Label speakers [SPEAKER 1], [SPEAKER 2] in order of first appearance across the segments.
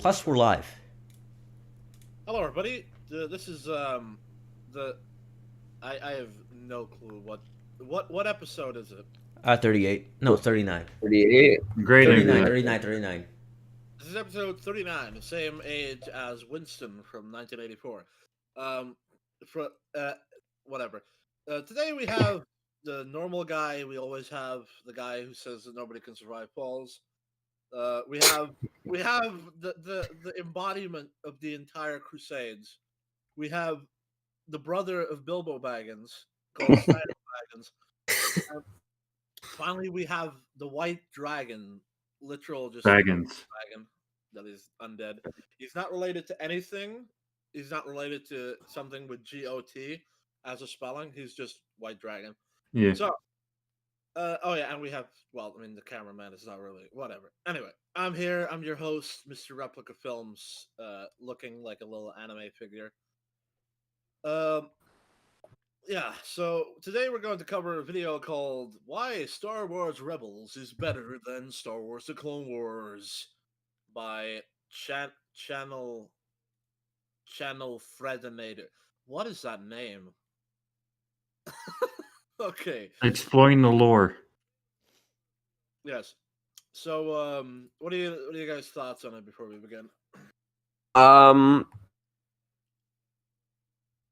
[SPEAKER 1] Plus, we're live.
[SPEAKER 2] Hello, everybody. This is I have no clue what episode is it?
[SPEAKER 1] 38. No, 39.
[SPEAKER 3] 38.
[SPEAKER 4] Great
[SPEAKER 1] 39,
[SPEAKER 4] idea.
[SPEAKER 1] 39, 39.
[SPEAKER 2] This is episode 39, the same age as Winston from 1984. Whatever. Today we have the normal guy. We always have the guy who says that nobody can survive falls. We have the embodiment of the entire Crusades. We have the brother of Bilbo Baggins called Snyder Baggins. Finally, we have the white dragon, literal just
[SPEAKER 4] Baggins.
[SPEAKER 2] dragon that is undead. He's not related to anything. He's not related to something with GOT as a spelling. He's just white dragon.
[SPEAKER 4] Yeah.
[SPEAKER 2] So, and we have, the cameraman is not really, whatever. Anyway, I'm here. I'm your host, Mr. Replica Films, looking like a little anime figure. So today we're going to cover a video called Why Star Wars Rebels is Better Than Star Wars The Clone Wars by ChannelFederator. What is that name? Okay.
[SPEAKER 4] Exploring the lore.
[SPEAKER 2] Yes. So, what are you guys' thoughts on it before we begin?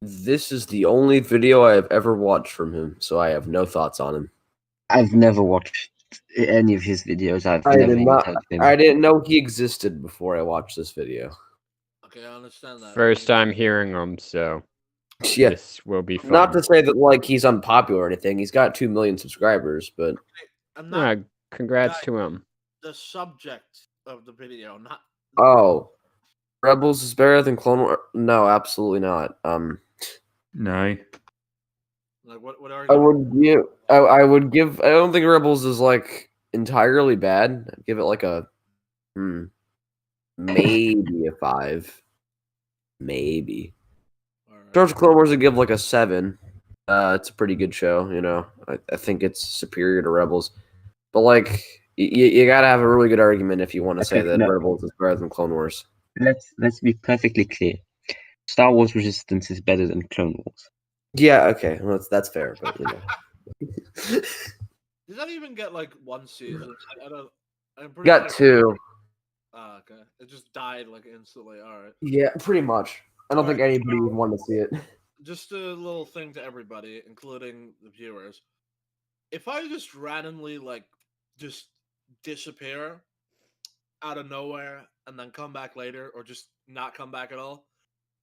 [SPEAKER 3] This is the only video I have ever watched from him, so I have no thoughts on him.
[SPEAKER 5] I've never watched any of his videos.
[SPEAKER 3] I didn't know he existed before I watched this video.
[SPEAKER 2] Okay, I understand that.
[SPEAKER 6] First time hearing him, so
[SPEAKER 3] Yeah,
[SPEAKER 6] this will be fun.
[SPEAKER 3] not to say that he's unpopular or anything. He's got 2 million subscribers, but
[SPEAKER 2] I'm not
[SPEAKER 6] congrats to him.
[SPEAKER 2] the subject of the video, not.
[SPEAKER 3] Oh, Rebels is better than Clone Wars? No, absolutely not.
[SPEAKER 4] No.
[SPEAKER 2] Like what are
[SPEAKER 3] I
[SPEAKER 2] you?
[SPEAKER 3] would give. I don't think Rebels is entirely bad. I'd give it a maybe a 5, maybe.
[SPEAKER 2] Right.
[SPEAKER 3] George Clone Wars would give a 7. It's a pretty good show, I think it's superior to Rebels, but you gotta have a really good argument if you want to say that Rebels is better than Clone Wars.
[SPEAKER 5] Let's be perfectly clear. Star Wars Resistance is better than Clone Wars.
[SPEAKER 3] Yeah, okay, well, that's fair, but
[SPEAKER 2] Did that even get one season? I don't. I'm pretty
[SPEAKER 3] got
[SPEAKER 2] sure
[SPEAKER 3] 2.
[SPEAKER 2] Okay. It just died instantly. All right.
[SPEAKER 3] Yeah, pretty much. I don't think
[SPEAKER 2] Alright,
[SPEAKER 3] anybody would want to see it.
[SPEAKER 2] Just a little thing to everybody, including the viewers. If I just randomly just disappear out of nowhere and then come back later, or just not come back at all,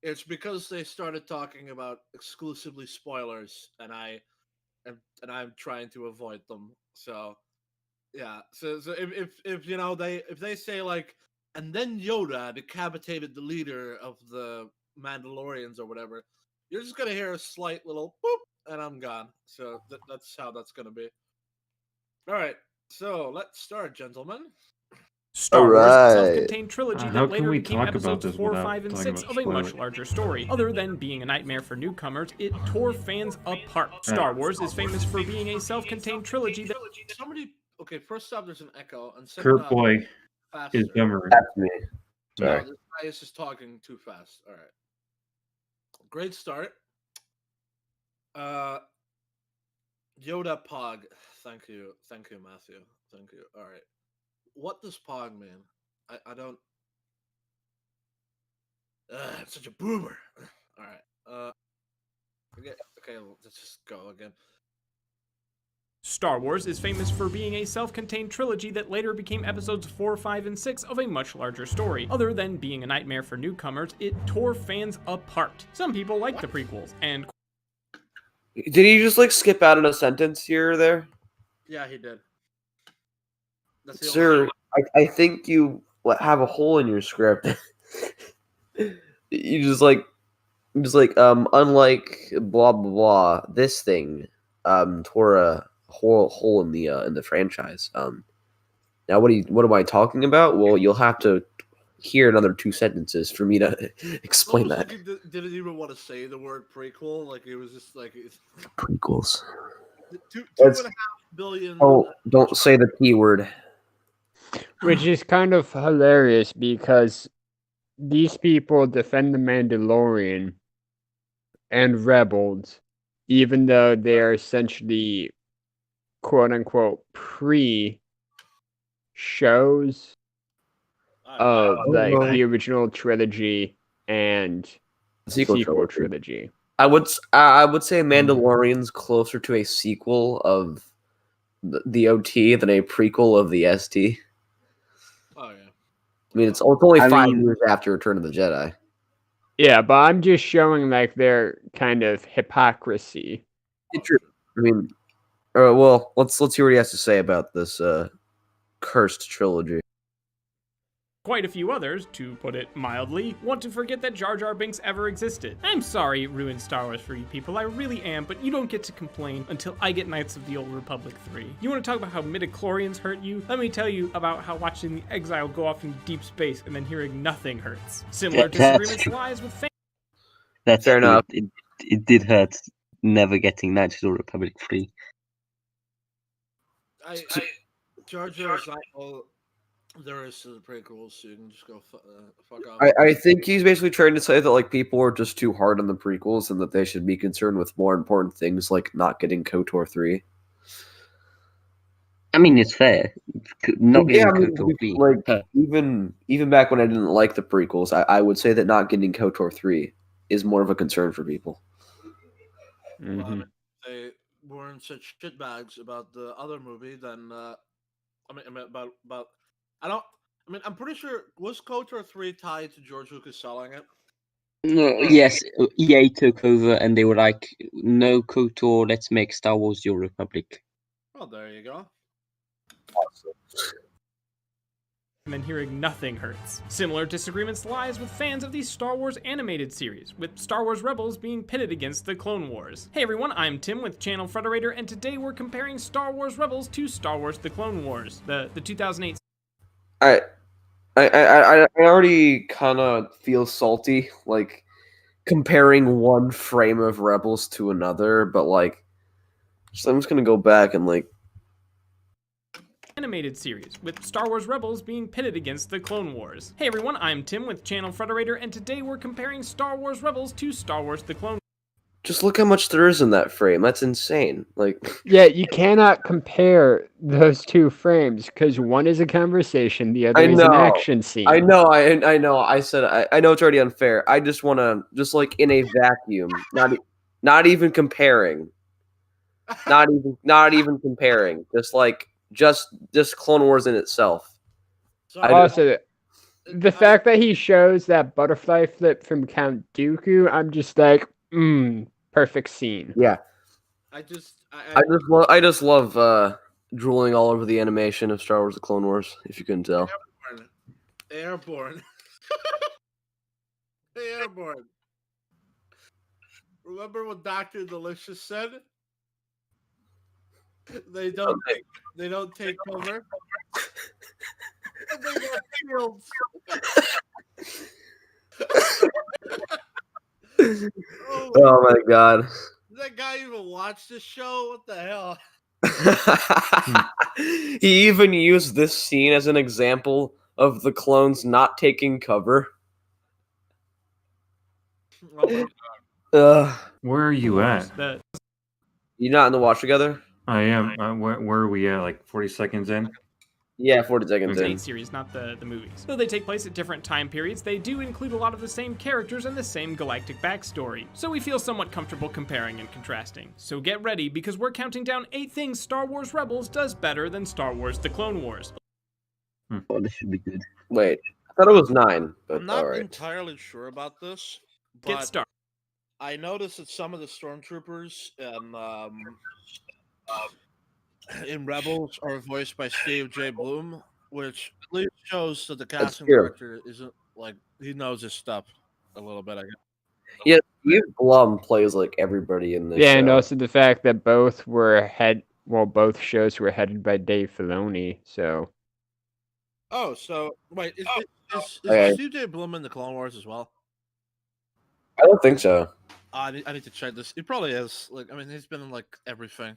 [SPEAKER 2] it's because they started talking about exclusively spoilers, and I'm trying to avoid them. So yeah. So if they say and then Yoda decapitated the leader of the Mandalorians or whatever, you're just gonna hear a slight little boop, and I'm gone. So that's how that's gonna be. All right. So let's start, gentlemen.
[SPEAKER 7] Star Wars, a
[SPEAKER 3] Alright.
[SPEAKER 7] self-contained trilogy
[SPEAKER 4] How
[SPEAKER 7] that
[SPEAKER 4] can
[SPEAKER 7] later
[SPEAKER 4] we
[SPEAKER 7] became
[SPEAKER 4] talk about
[SPEAKER 7] episodes
[SPEAKER 4] this
[SPEAKER 7] 4,
[SPEAKER 4] without
[SPEAKER 7] 5, and
[SPEAKER 4] talking
[SPEAKER 7] 6
[SPEAKER 4] about
[SPEAKER 7] of a much
[SPEAKER 4] spoilers?
[SPEAKER 7] larger story. Other than being a nightmare for newcomers, it tore fans apart. Star Wars is famous for being a self-contained trilogy that...
[SPEAKER 2] Okay, first off, there's an echo, and second
[SPEAKER 4] Kurt
[SPEAKER 2] off,
[SPEAKER 4] Boy
[SPEAKER 2] faster.
[SPEAKER 4] is dumber.
[SPEAKER 3] That's me.
[SPEAKER 2] No,
[SPEAKER 3] Sorry.
[SPEAKER 2] this guy is just talking too fast. All right. Great start. Yoda Pog. Thank you, Matthew. Thank you. All right. What does Pog mean? I don't. I'm such a boomer. All right. Okay, let's just go again.
[SPEAKER 7] Star Wars is famous for being a self-contained trilogy that later became episodes 4, 5, and 6 of a much larger story. Other than being a nightmare for newcomers, it tore fans apart. Some people like the prequels, and...
[SPEAKER 3] Did he just skip out in a sentence here or there?
[SPEAKER 2] Yeah, he did. That's the only
[SPEAKER 3] Sir, I think you have a hole in your script. You just unlike blah blah blah, this thing tore a hole in the franchise. Now what am I talking about? Well, you'll have to hear another 2 sentences for me to explain that.
[SPEAKER 2] He didn't even want to say the word prequel. It was just
[SPEAKER 3] Prequels.
[SPEAKER 2] 2.5 billion.
[SPEAKER 3] Oh, don't say the P word.
[SPEAKER 6] Which is kind of hilarious because these people defend the Mandalorian and Rebels, even though they are essentially quote unquote pre-shows of like the original trilogy and sequel trilogy.
[SPEAKER 3] I would say Mandalorian's closer to a sequel of the OT than a prequel of the ST.
[SPEAKER 2] Oh yeah.
[SPEAKER 3] I mean, it's only
[SPEAKER 5] I
[SPEAKER 3] 5
[SPEAKER 5] mean-
[SPEAKER 3] years after Return of the Jedi.
[SPEAKER 6] Yeah, but I'm just showing like their kind of hypocrisy.
[SPEAKER 3] It's true. I mean, well, let's hear what he has to say about this cursed trilogy.
[SPEAKER 7] Quite a few others, to put it mildly, want to forget that Jar Jar Binks ever existed. I'm sorry it ruined Star Wars for you people, I really am, but you don't get to complain until I get Knights of the Old Republic 3. You want to talk about how midichlorians hurt you? Let me tell you about how watching the Exile go off into deep space and then hearing nothing hurts. Similar disagreements lies with fans.
[SPEAKER 5] That's
[SPEAKER 3] Fair
[SPEAKER 5] true.
[SPEAKER 3] enough.
[SPEAKER 5] It did hurt never getting Knights of the Republic 3.
[SPEAKER 2] Jar Jar's not all there is to the prequels, so you can just go fuck off.
[SPEAKER 3] I think he's basically trying to say that like people are just too hard on the prequels and that they should be concerned with more important things like not getting KOTOR 3.
[SPEAKER 5] I mean, it's fair. Not getting
[SPEAKER 3] I mean,
[SPEAKER 5] KOTOR 3.
[SPEAKER 3] like even back when I didn't like the prequels, I would say that not getting KOTOR 3 is more of a concern for people.
[SPEAKER 6] Mhm.
[SPEAKER 2] They weren't such shitbags about the other movie, then I'm pretty sure was KOTOR 3 tied to George Lucas selling it?
[SPEAKER 5] No, yes, EA took over and they were like, no KOTOR, let's make Star Wars Your Republic.
[SPEAKER 2] Oh, there you go.
[SPEAKER 7] And then hearing nothing hurts. Similar disagreements lies with fans of the Star Wars animated series, with Star Wars Rebels being pitted against the Clone Wars. Hey everyone, I'm Tim with ChannelFederator, and today we're comparing Star Wars Rebels to Star Wars The Clone Wars, the 2008.
[SPEAKER 3] I already kind of feel salty, like comparing one frame of Rebels to another, but like, so I'm just gonna go back and like.
[SPEAKER 7] Animated series, with Star Wars Rebels being pitted against the Clone Wars. Hey everyone, I'm Tim with ChannelFederator, and today we're comparing Star Wars Rebels to Star Wars The Clone Wars.
[SPEAKER 3] Just look how much there is in that frame. That's insane. Like,
[SPEAKER 6] Yeah, you cannot compare those two frames because one is a conversation, the other is an action scene.
[SPEAKER 3] I know. I know. I said I know it's already unfair. I just want to just like in a vacuum, not even comparing, not even comparing. Just Clone Wars in itself.
[SPEAKER 2] So,
[SPEAKER 6] Also, the fact that he shows that butterfly flip from Count Dooku, I'm just like, perfect scene.
[SPEAKER 3] Yeah,
[SPEAKER 2] I
[SPEAKER 3] just love drooling all over the animation of Star Wars: The Clone Wars. If you couldn't tell.
[SPEAKER 2] Airborne. Airborne. Remember what Dr. Delicious said? They don't take cover. They got shields.
[SPEAKER 3] Oh my god.
[SPEAKER 2] Did that guy even watch this show? What the hell?
[SPEAKER 3] He even used this scene as an example of the clones not taking cover.
[SPEAKER 2] Oh my god.
[SPEAKER 4] Where are you at?
[SPEAKER 3] You not in the watch together?
[SPEAKER 4] I am. Where are we at? Like 40 seconds in?
[SPEAKER 3] Yeah, 40 seconds in.
[SPEAKER 7] Series, not the movies. Though they take place at different time periods, they do include a lot of the same characters and the same galactic backstory. So we feel somewhat comfortable comparing and contrasting. So get ready, because we're counting down 8 things Star Wars Rebels does better than Star Wars The Clone Wars.
[SPEAKER 5] Oh, this should be good.
[SPEAKER 3] Wait, I thought it was 9, but
[SPEAKER 2] I'm not
[SPEAKER 3] alright.
[SPEAKER 2] entirely sure about this,
[SPEAKER 7] Get
[SPEAKER 2] but
[SPEAKER 7] started.
[SPEAKER 2] I noticed that some of the stormtroopers in Rebels are voiced by Steve J. Bloom, which at least shows that the casting
[SPEAKER 3] true.
[SPEAKER 2] director isn't like he knows his stuff a little bit. I guess.
[SPEAKER 3] Yeah, Steve Blum plays like everybody in this
[SPEAKER 6] Yeah,
[SPEAKER 3] show.
[SPEAKER 6] and also the fact that both shows were headed by Dave Filoni, so.
[SPEAKER 2] Oh, so wait, is
[SPEAKER 3] Okay.
[SPEAKER 2] Steve J. Bloom in the Clone Wars as well?
[SPEAKER 3] I don't think so.
[SPEAKER 2] I need to check this. He probably is. Like, I mean, he's been in like everything.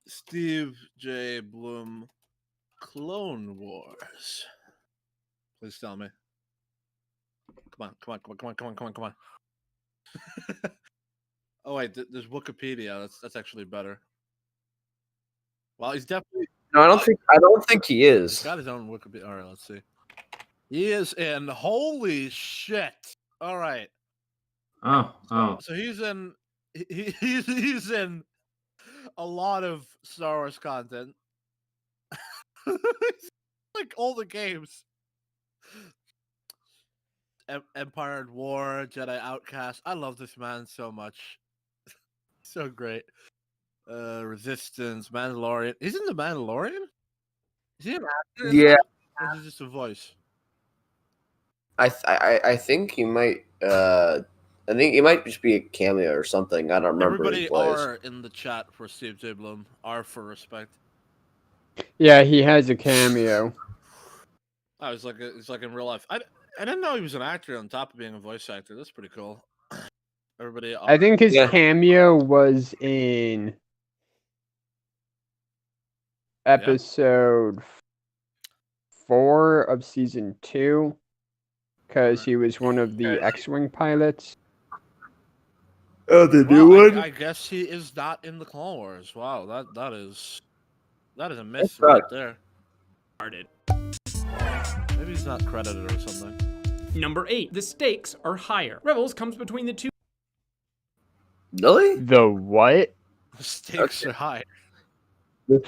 [SPEAKER 2] Steve J. Bloom, Clone Wars. Please tell me. on. Oh wait, there's Wikipedia. That's actually better. Well, he's definitely.
[SPEAKER 3] No, I don't think he
[SPEAKER 2] He's
[SPEAKER 3] is.
[SPEAKER 2] got his own Wikipedia. All right, let's see. He is in. Holy shit! All right.
[SPEAKER 4] Oh.
[SPEAKER 2] So he's in. He's in a lot of Star Wars content. Like all the games. Empire and War, Jedi Outcast. I love this man so much. So great. Resistance, Mandalorian. He's in the Mandalorian? Is he an actor?
[SPEAKER 3] Yeah,
[SPEAKER 2] Or is he just a voice?
[SPEAKER 3] I think he might. I think he might just be a cameo or something. I don't remember.
[SPEAKER 2] Everybody
[SPEAKER 3] His plays.
[SPEAKER 2] are in the chat for Steve J. Bloom. R for respect.
[SPEAKER 6] Yeah, he has a cameo.
[SPEAKER 2] Oh, he's like in real life. I didn't know he was an actor on top of being a voice actor. That's pretty cool. Everybody.
[SPEAKER 6] I think his
[SPEAKER 3] Yeah.
[SPEAKER 6] cameo was in episode 4 of season 2, because he was one of the X-wing pilots.
[SPEAKER 3] Oh, the
[SPEAKER 2] Well, I guess he is not in the Clone Wars. Wow, that is a miss right there.
[SPEAKER 7] Started.
[SPEAKER 2] Maybe he's not credited or something.
[SPEAKER 7] Number 8. The stakes are higher. Rebels comes between the two.
[SPEAKER 3] Really?
[SPEAKER 6] The what?
[SPEAKER 2] The stakes are high.
[SPEAKER 3] Well,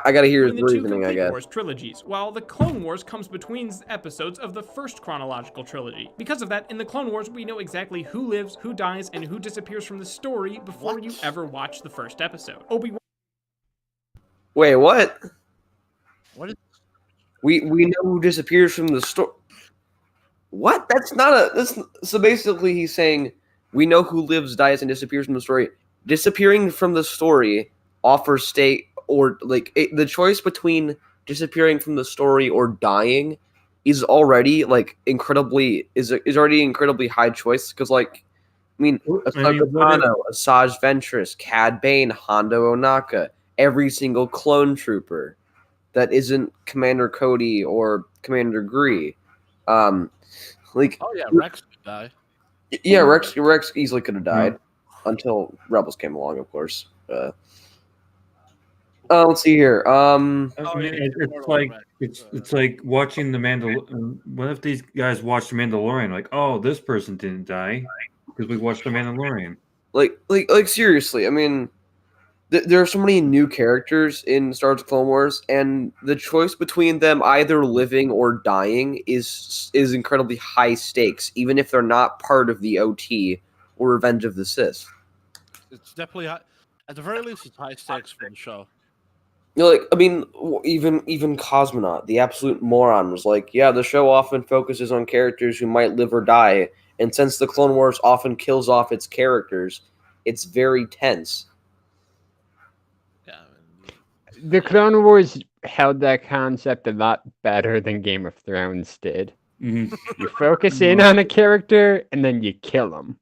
[SPEAKER 3] I gotta hear his
[SPEAKER 7] Between the two
[SPEAKER 3] reasoning, I
[SPEAKER 7] Complete
[SPEAKER 3] guess.
[SPEAKER 7] Wars trilogies, while the Clone Wars comes between episodes of the first chronological trilogy. Because of that, in the Clone Wars, we know exactly who lives, who dies, and who disappears from the story before you ever watch the first episode. Obi-Wan.
[SPEAKER 3] Wait, what?
[SPEAKER 2] What is?
[SPEAKER 3] We know who disappears from the story. What? That's not a. That's so basically he's saying we know who lives, dies, and disappears from the story. Disappearing from the story offers state or the choice between disappearing from the story or dying is already incredibly high choice because I mean Ahsoka Tano, Asajj Ventress, Cad Bane, Hondo Ohnaka, every single clone trooper that isn't Commander Cody or Commander Gree.
[SPEAKER 2] Oh yeah, Rex could die.
[SPEAKER 3] Yeah, Rex easily could have died until Rebels came along, of course. Let's see here.
[SPEAKER 4] I mean, it's like watching the Mandalorian. What if these guys watched the Mandalorian? Like, oh, this person didn't die because we watched the Mandalorian.
[SPEAKER 3] Like seriously, I mean, there are so many new characters in Star Wars Clone Wars, and the choice between them either living or dying is incredibly high stakes, even if they're not part of the OT or Revenge of the Sith.
[SPEAKER 2] It's definitely high. At the very least, it's high stakes for the show.
[SPEAKER 3] You know, I mean, even Cosmonaut, the absolute moron, was like, yeah, the show often focuses on characters who might live or die, and since the Clone Wars often kills off its characters, it's very tense.
[SPEAKER 2] Yeah.
[SPEAKER 6] The Clone Wars held that concept a lot better than Game of Thrones did.
[SPEAKER 4] Mm-hmm.
[SPEAKER 6] You focus in on a character, and then you kill them.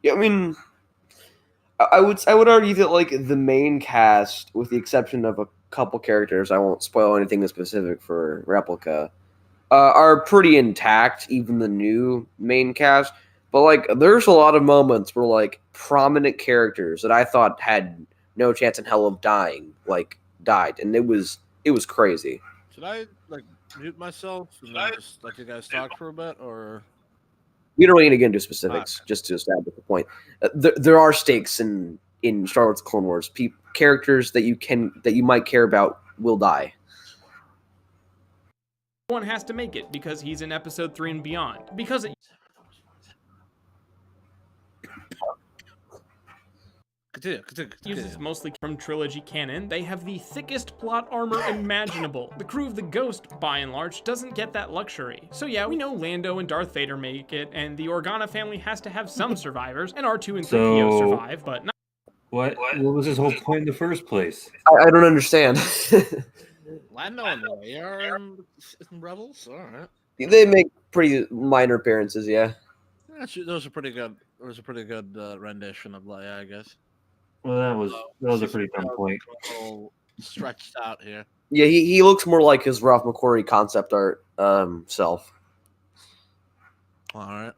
[SPEAKER 3] Yeah, I mean, I would argue that the main cast, with the exception of a couple characters, I won't spoil anything specific for Replica, are pretty intact. Even the new main cast, but there's a lot of moments where prominent characters that I thought had no chance in hell of dying died, and it was crazy.
[SPEAKER 2] Should I mute myself and then just let you guys talk for a bit, or?
[SPEAKER 3] We don't really need to get into specifics, just to establish the point. There are stakes in Star Wars Clone Wars. Characters that you might care about will die.
[SPEAKER 7] One has to make it because he's in episode 3 and beyond. Because it
[SPEAKER 2] Continue.
[SPEAKER 7] uses mostly from trilogy canon, they have the thickest plot armor imaginable. The crew of the Ghost, by and large, doesn't get that luxury. So yeah, we know Lando and Darth Vader make it, and the Organa family has to have some survivors, and R2 and 3PO survive, but not.
[SPEAKER 4] What was his whole point in the first place?
[SPEAKER 3] I don't understand.
[SPEAKER 2] Lando and Leia are in Rebels. All right.
[SPEAKER 3] They make pretty minor appearances, yeah.
[SPEAKER 2] Actually, those are pretty good. There was a pretty good rendition of Leia, I guess.
[SPEAKER 4] Well, that was a pretty dumb point.
[SPEAKER 2] A little stretched out here.
[SPEAKER 3] Yeah, he looks more like his Ralph McQuarrie concept art self.
[SPEAKER 2] All right.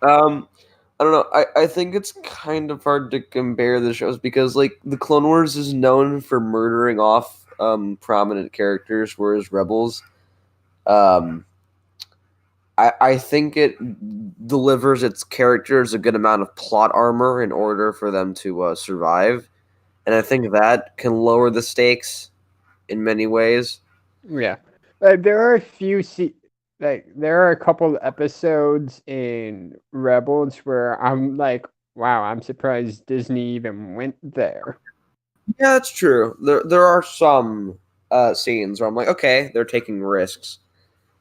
[SPEAKER 3] I don't know. I think it's kind of hard to compare the shows because like the Clone Wars is known for murdering off prominent characters, whereas Rebels, I think it delivers its characters a good amount of plot armor in order for them to survive, and I think that can lower the stakes in many ways.
[SPEAKER 6] Yeah, there are a few there are a couple episodes in Rebels where I'm like, wow, I'm surprised Disney even went there.
[SPEAKER 3] Yeah, that's true. There are some scenes where I'm like, okay, they're taking risks,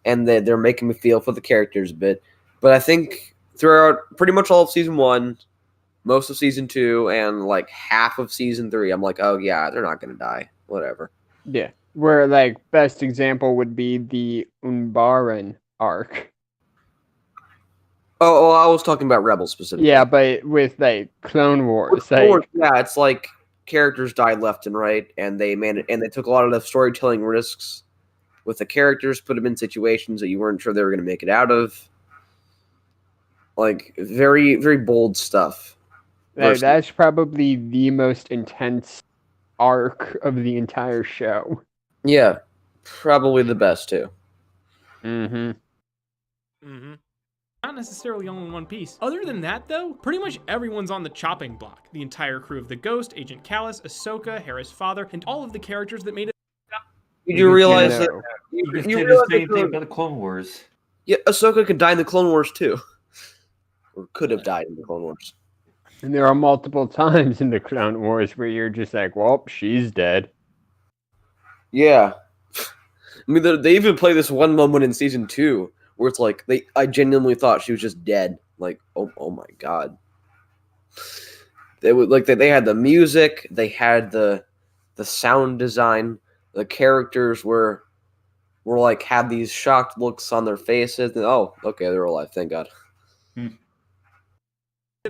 [SPEAKER 3] and they're making me feel for the characters a bit. But I think throughout pretty much all of season 1, most of season 2, and like half of season 3, I'm like, oh yeah, they're not gonna die. Whatever.
[SPEAKER 6] Yeah, where like best example would be the Umbaran arc.
[SPEAKER 3] Oh, I was talking about Rebels specifically.
[SPEAKER 6] Yeah, but with like Clone Wars,
[SPEAKER 3] Yeah, it's like characters died left and right, and they took a lot of the storytelling risks with the characters, put them in situations that you weren't sure they were going to make it out of. Like very, very bold stuff.
[SPEAKER 6] That's probably the most intense arc of the entire show.
[SPEAKER 3] Yeah, probably the best too.
[SPEAKER 6] Mm-hmm.
[SPEAKER 2] Mm-hmm.
[SPEAKER 7] Not necessarily all in one piece. Other than that, though, pretty much everyone's on the chopping block. The entire crew of the Ghost, Agent Callus, Ahsoka, Hera's father, and all of the characters that made it.
[SPEAKER 3] Did you realize that?
[SPEAKER 4] You
[SPEAKER 3] You
[SPEAKER 4] can say the
[SPEAKER 3] realize
[SPEAKER 4] same
[SPEAKER 3] that
[SPEAKER 4] thing about the Clone Wars.
[SPEAKER 3] Yeah, Ahsoka could die in the Clone Wars too, or could have died in the Clone Wars.
[SPEAKER 6] And there are multiple times in the Clone Wars where you're just like, well, she's dead.
[SPEAKER 3] Yeah, I mean they even play this one moment in season 2 where it's like I genuinely thought she was just dead. Like, oh my god. They would they had the music, they had the sound design, the characters were like had these shocked looks on their faces. And, oh, okay, they're alive. Thank God.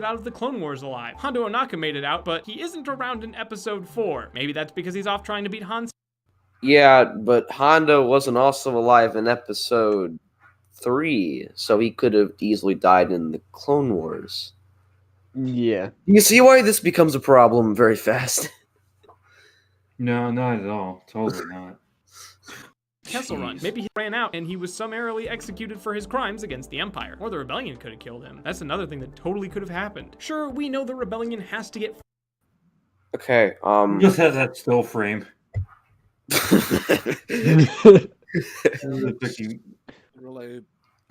[SPEAKER 7] Out of the Clone Wars alive. Hondo Ohnaka made it out, but he isn't around in episode 4. Maybe that's because he's off trying to beat Han.
[SPEAKER 3] Yeah, but Hondo wasn't also alive in episode 3, so he could have easily died in the Clone Wars.
[SPEAKER 6] Yeah.
[SPEAKER 3] You see why this becomes a problem very fast?
[SPEAKER 4] No, not at all. Totally not.
[SPEAKER 7] Kessel Run. Maybe he ran out and he was summarily executed for his crimes against the Empire. Or the Rebellion could have killed him. That's another thing that totally could have happened. Sure, we know the Rebellion has to get...
[SPEAKER 3] Okay,
[SPEAKER 4] Just has that still frame.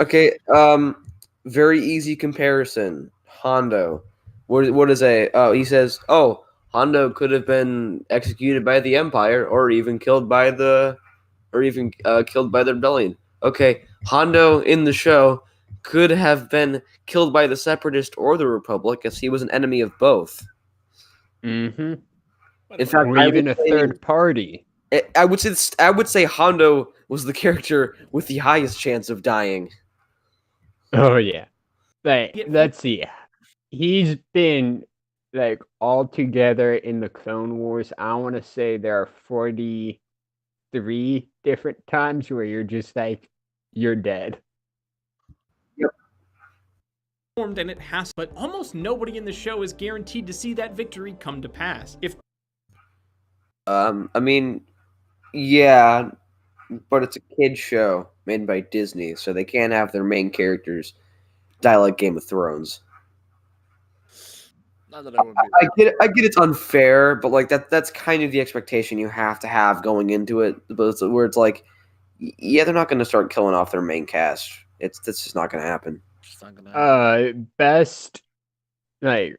[SPEAKER 3] Okay, very easy comparison. Hondo. What is he says, oh, Hondo could have been executed by the Empire or even killed by the Rebellion. Okay, Hondo in the show could have been killed by the Separatist or the Republic, as he was an enemy of both.
[SPEAKER 6] Mm-hmm.
[SPEAKER 3] In fact,
[SPEAKER 6] or even a third party.
[SPEAKER 3] I would say Hondo was the character with the highest chance of dying.
[SPEAKER 6] Oh yeah. Let's see. He's been all together in the Clone Wars. I want to say there are 43 different times where you're just you're dead.
[SPEAKER 3] Yep.
[SPEAKER 7] And it has, but almost nobody in the show is guaranteed to see that victory come to pass.
[SPEAKER 3] I mean, yeah, but it's a kid's show made by Disney, so they can't have their main characters die like Game of Thrones.
[SPEAKER 2] Not that I
[SPEAKER 3] get it's unfair, but that's kind of the expectation you have to have going into it. But where it's like, yeah, they're not going to start killing off their main cast. That's just not going to happen.
[SPEAKER 6] Best to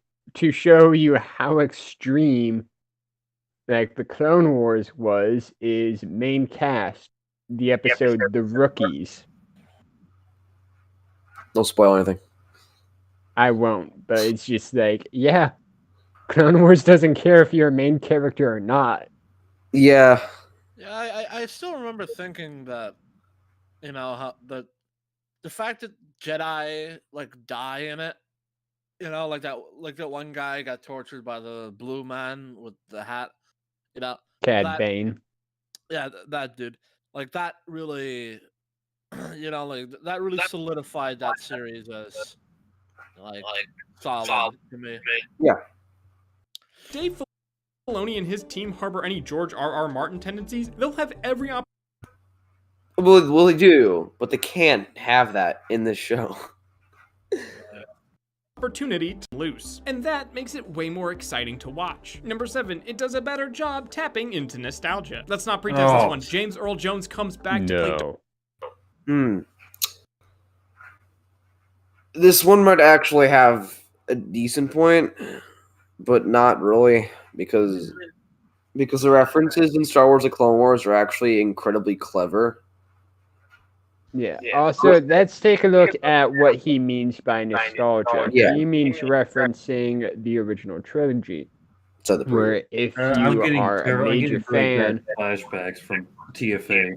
[SPEAKER 6] show you how extreme the Clone Wars is main cast, the episode The Rookies.
[SPEAKER 3] Don't spoil anything.
[SPEAKER 6] I won't, but it's just yeah, Clone Wars doesn't care if you're a main character or not.
[SPEAKER 3] Yeah.
[SPEAKER 2] Yeah, I still remember thinking that, how the fact that Jedi die in it, like that one guy got tortured by the blue man with the hat,
[SPEAKER 6] Cad Bane.
[SPEAKER 2] Yeah, that dude. That really you know, like that really solidified that series as like solid to me.
[SPEAKER 7] Dave Filoni and his team harbor any George R.R. Martin tendencies, they'll have every
[SPEAKER 3] Well, they do, but they can't have that in this show.
[SPEAKER 7] opportunity to loose, and that makes it way more exciting to watch. Number 7, it does a better job tapping into nostalgia. Let's not pretend this one. James Earl Jones comes back to play.
[SPEAKER 3] This one might actually have a decent point, but not really, because the references in Star Wars: The Clone Wars are actually incredibly clever.
[SPEAKER 6] Yeah. Also, let's take a look at what he means by nostalgia.
[SPEAKER 3] Yeah.
[SPEAKER 6] He means referencing the original trilogy.
[SPEAKER 3] So the
[SPEAKER 6] Where if you
[SPEAKER 4] I'm getting
[SPEAKER 6] are a major fan,
[SPEAKER 4] flashbacks from TFA.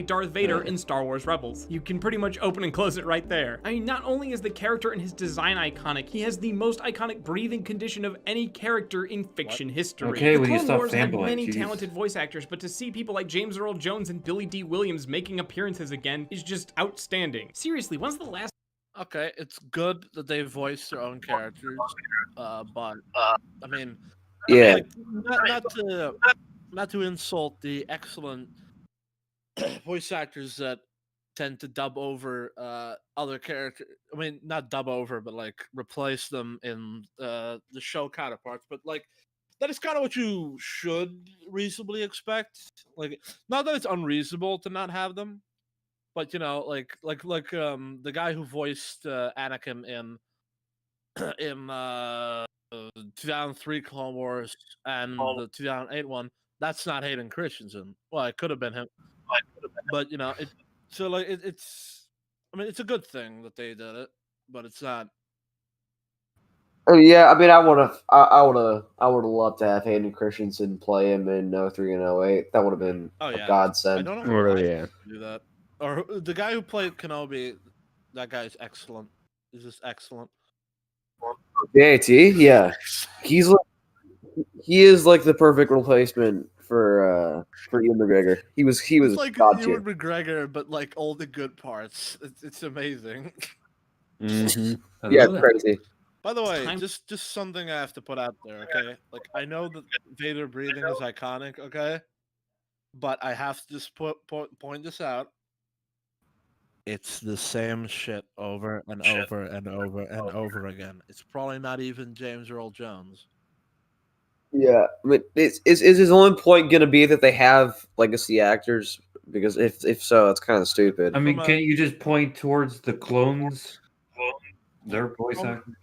[SPEAKER 7] Darth Vader in Star Wars Rebels. You can pretty much open and close it right there. I mean, not only is the character and his design iconic, he has the most iconic breathing condition of any character in fiction history.
[SPEAKER 4] Okay,
[SPEAKER 7] the
[SPEAKER 4] will you
[SPEAKER 7] Clone
[SPEAKER 4] stop
[SPEAKER 7] Wars had
[SPEAKER 4] fanboying?
[SPEAKER 7] many
[SPEAKER 4] Jeez.
[SPEAKER 7] talented voice actors, but to see people like James Earl Jones and Billy D. Williams making appearances again is just outstanding. Seriously, when's the last
[SPEAKER 2] Okay, it's good that they voice their own characters, but I mean,
[SPEAKER 3] Yeah.
[SPEAKER 2] like, not to insult the excellent voice actors that tend to dub over other characters. I mean, not dub over, but like replace them in the show counterparts. But like, that is kind of what you should reasonably expect. Like, not that it's unreasonable to not have them, but you know, like the guy who voiced Anakin in 2003 Clone Wars and the 2008 one. That's not Hayden Christensen. Well, it could have been him, but you know, it's. I mean, it's a good thing that they did it, but it's not.
[SPEAKER 3] Oh, yeah, I mean, I would have loved to have Hayden Christensen play him in 03 and 08. That would have been a
[SPEAKER 2] I
[SPEAKER 3] godsend.
[SPEAKER 2] don't know why they do that. Or the guy who played Kenobi, that guy is excellent. He's just excellent.
[SPEAKER 3] JT, yeah, he is like the perfect replacement for Ian McGregor. He was
[SPEAKER 2] It's like
[SPEAKER 3] god tier.
[SPEAKER 2] Ewan McGregor, but like all the good parts. It's amazing.
[SPEAKER 6] Mm-hmm.
[SPEAKER 3] Yeah, crazy.
[SPEAKER 2] By the way, just something I have to put out there, okay? Like, I know that Vader breathing is iconic, okay? But I have to just point this out. It's the same shit over and over and over and over again. It's probably not even James Earl Jones.
[SPEAKER 3] Yeah, I mean, is his only point going to be that they have legacy actors? Because if so, it's kind of stupid.
[SPEAKER 4] I mean, can't you just point towards the clones? Their voice actors?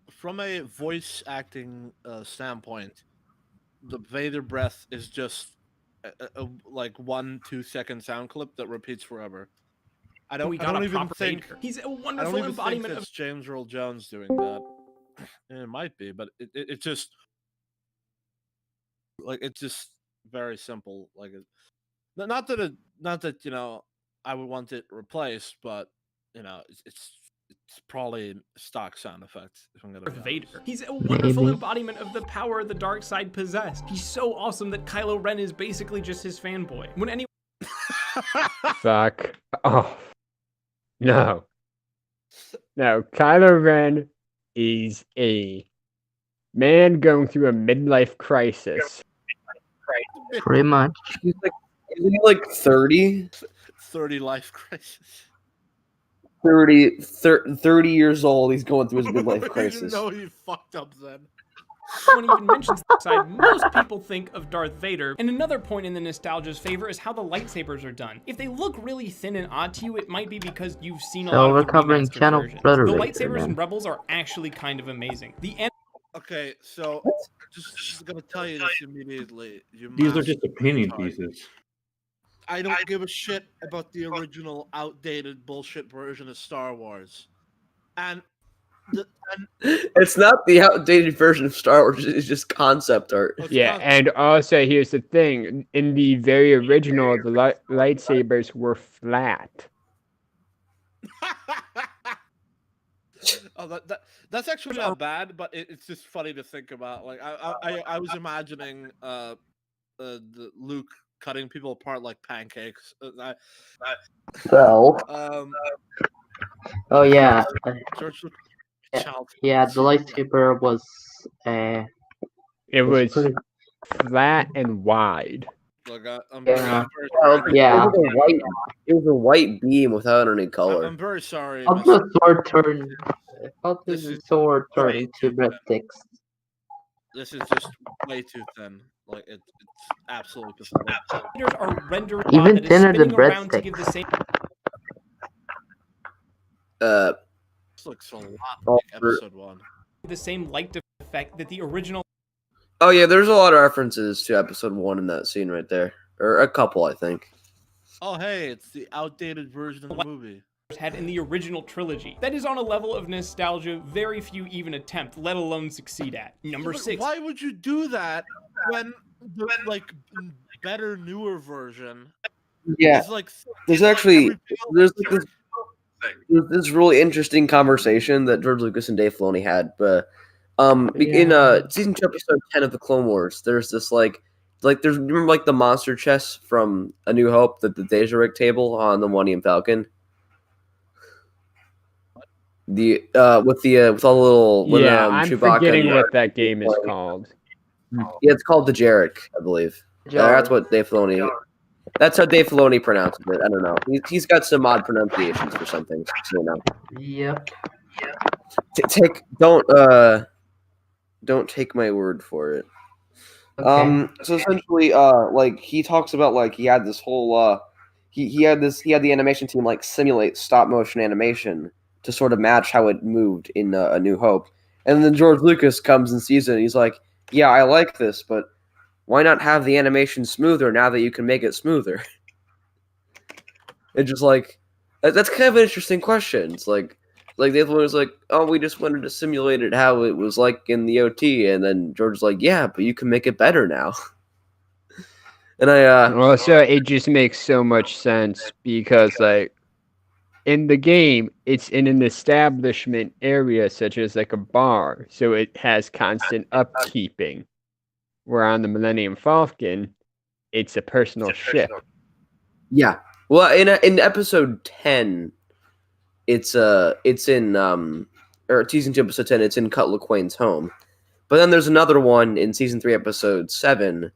[SPEAKER 2] From a voice acting standpoint, the Vader breath is just a like 1-2 second sound clip that repeats forever. I don't even think
[SPEAKER 7] he's a wonderful embodiment
[SPEAKER 2] of James Earl Jones doing that. It might be, but it just like it's just very simple. Like, not that you know I would want it replaced, but you know it's probably stock sound effects. If I'm gonna be
[SPEAKER 7] Vader.
[SPEAKER 2] honest.
[SPEAKER 7] He's a wonderful embodiment of the power the dark side possessed. He's so awesome that Kylo Ren is basically just his fanboy. When anyone
[SPEAKER 6] Fuck. Oh. No. No, Kylo Ren is a man going through a midlife crisis.
[SPEAKER 5] Pretty much.
[SPEAKER 3] Isn't he like 30?
[SPEAKER 2] 30 life crisis.
[SPEAKER 3] 30 years old. He's going through his midlife crisis.
[SPEAKER 2] You know he fucked up then.
[SPEAKER 7] When he even mentions the side, most people think of Darth Vader. And another point in the nostalgia's favor is how the lightsabers are done. If they look really thin and odd to you, it might be because you've seen a lot of the
[SPEAKER 5] covering
[SPEAKER 7] remastered versions.
[SPEAKER 5] ChannelFederator's,
[SPEAKER 7] The lightsabers in Rebels are actually kind of amazing.
[SPEAKER 2] Okay, so just gonna tell you this immediately.
[SPEAKER 4] These are just opinion pieces.
[SPEAKER 2] I don't give a shit about the original outdated bullshit version of Star Wars. And
[SPEAKER 3] it's not the outdated version of Star Wars. It's just concept art.
[SPEAKER 6] Yeah, and also here's the thing: in the very original, the lightsabers were flat.
[SPEAKER 2] Oh, that's actually not bad, but it's just funny to think about. Like I was imagining the Luke cutting people apart like pancakes.
[SPEAKER 8] Well, oh yeah,
[SPEAKER 2] George Lucas,
[SPEAKER 8] Yeah.
[SPEAKER 2] child.
[SPEAKER 8] yeah. The lightsaber was
[SPEAKER 6] It was
[SPEAKER 8] pretty.
[SPEAKER 6] flat and wide.
[SPEAKER 2] Look, I'm
[SPEAKER 8] Yeah.
[SPEAKER 2] very
[SPEAKER 3] Well,
[SPEAKER 2] sorry.
[SPEAKER 8] Yeah.
[SPEAKER 3] it was a white beam without any color.
[SPEAKER 2] I'm very sorry.
[SPEAKER 8] How
[SPEAKER 2] Miss-
[SPEAKER 8] does the sword turn? How
[SPEAKER 2] This
[SPEAKER 8] does the
[SPEAKER 2] is
[SPEAKER 8] sword turn
[SPEAKER 2] way
[SPEAKER 8] into
[SPEAKER 2] too thin.
[SPEAKER 8] breadsticks?
[SPEAKER 2] This is just way too thin. Like it's absolutely pathetic.
[SPEAKER 7] Leaders are rendered
[SPEAKER 8] Even
[SPEAKER 7] that is
[SPEAKER 8] thinner than
[SPEAKER 7] spinning around to give the same
[SPEAKER 2] This looks a lot like episode 1.
[SPEAKER 7] light effect that the original
[SPEAKER 3] Oh yeah, there's a lot of references to episode 1 in that scene right there, or a couple, I think.
[SPEAKER 2] Oh hey, it's the outdated version of the movie.
[SPEAKER 7] had in the original trilogy. That is on a level of nostalgia very few even attempt, let alone succeed at. Number
[SPEAKER 2] But
[SPEAKER 7] 6.
[SPEAKER 2] why would you do that when the better, newer version
[SPEAKER 3] Yeah,
[SPEAKER 2] is like?
[SPEAKER 3] there's
[SPEAKER 2] like
[SPEAKER 3] actually
[SPEAKER 2] everything else
[SPEAKER 3] there's
[SPEAKER 2] is
[SPEAKER 3] like this really interesting conversation that George Lucas and Dave Filoni had, but in season 2, episode 10 of the Clone Wars, there's this like there's remember like the monster chess from A New Hope, the Dejarik table on the Millennium Falcon. The with all the little when,
[SPEAKER 6] Yeah, I'm
[SPEAKER 3] Chewbacca
[SPEAKER 6] forgetting
[SPEAKER 3] and-
[SPEAKER 6] what that game is called.
[SPEAKER 3] Yeah, it's called the Jarek, I believe. That's what Dave Filoni. That's how Dave Filoni pronounces it. I don't know. He's got some odd pronunciations for some things. So, you know.
[SPEAKER 8] Yep.
[SPEAKER 3] Don't take my word for it.
[SPEAKER 8] Okay.
[SPEAKER 3] So essentially, like he talks about like he had this whole he had the animation team like simulate stop motion animation to sort of match how it moved in A New Hope, and then George Lucas comes and sees it, and he's like, "Yeah, I like this, but why not have the animation smoother now that you can make it smoother?" It's just like that's kind of an interesting question. It's like Dave was like, "Oh, we just wanted to simulate it how it was like in the OT," and then George's like, "Yeah, but you can make it better now." And
[SPEAKER 6] Also, it just makes so much sense because, like, in the game, it's in an establishment area such as like a bar, so it has constant upkeeping. Where on the Millennium Falcon, it's a personal ship.
[SPEAKER 3] yeah, well, in episode 10, it's in or season 2 episode 10, it's in Cutler Quain's home, but then there's another one in season 3 episode 7.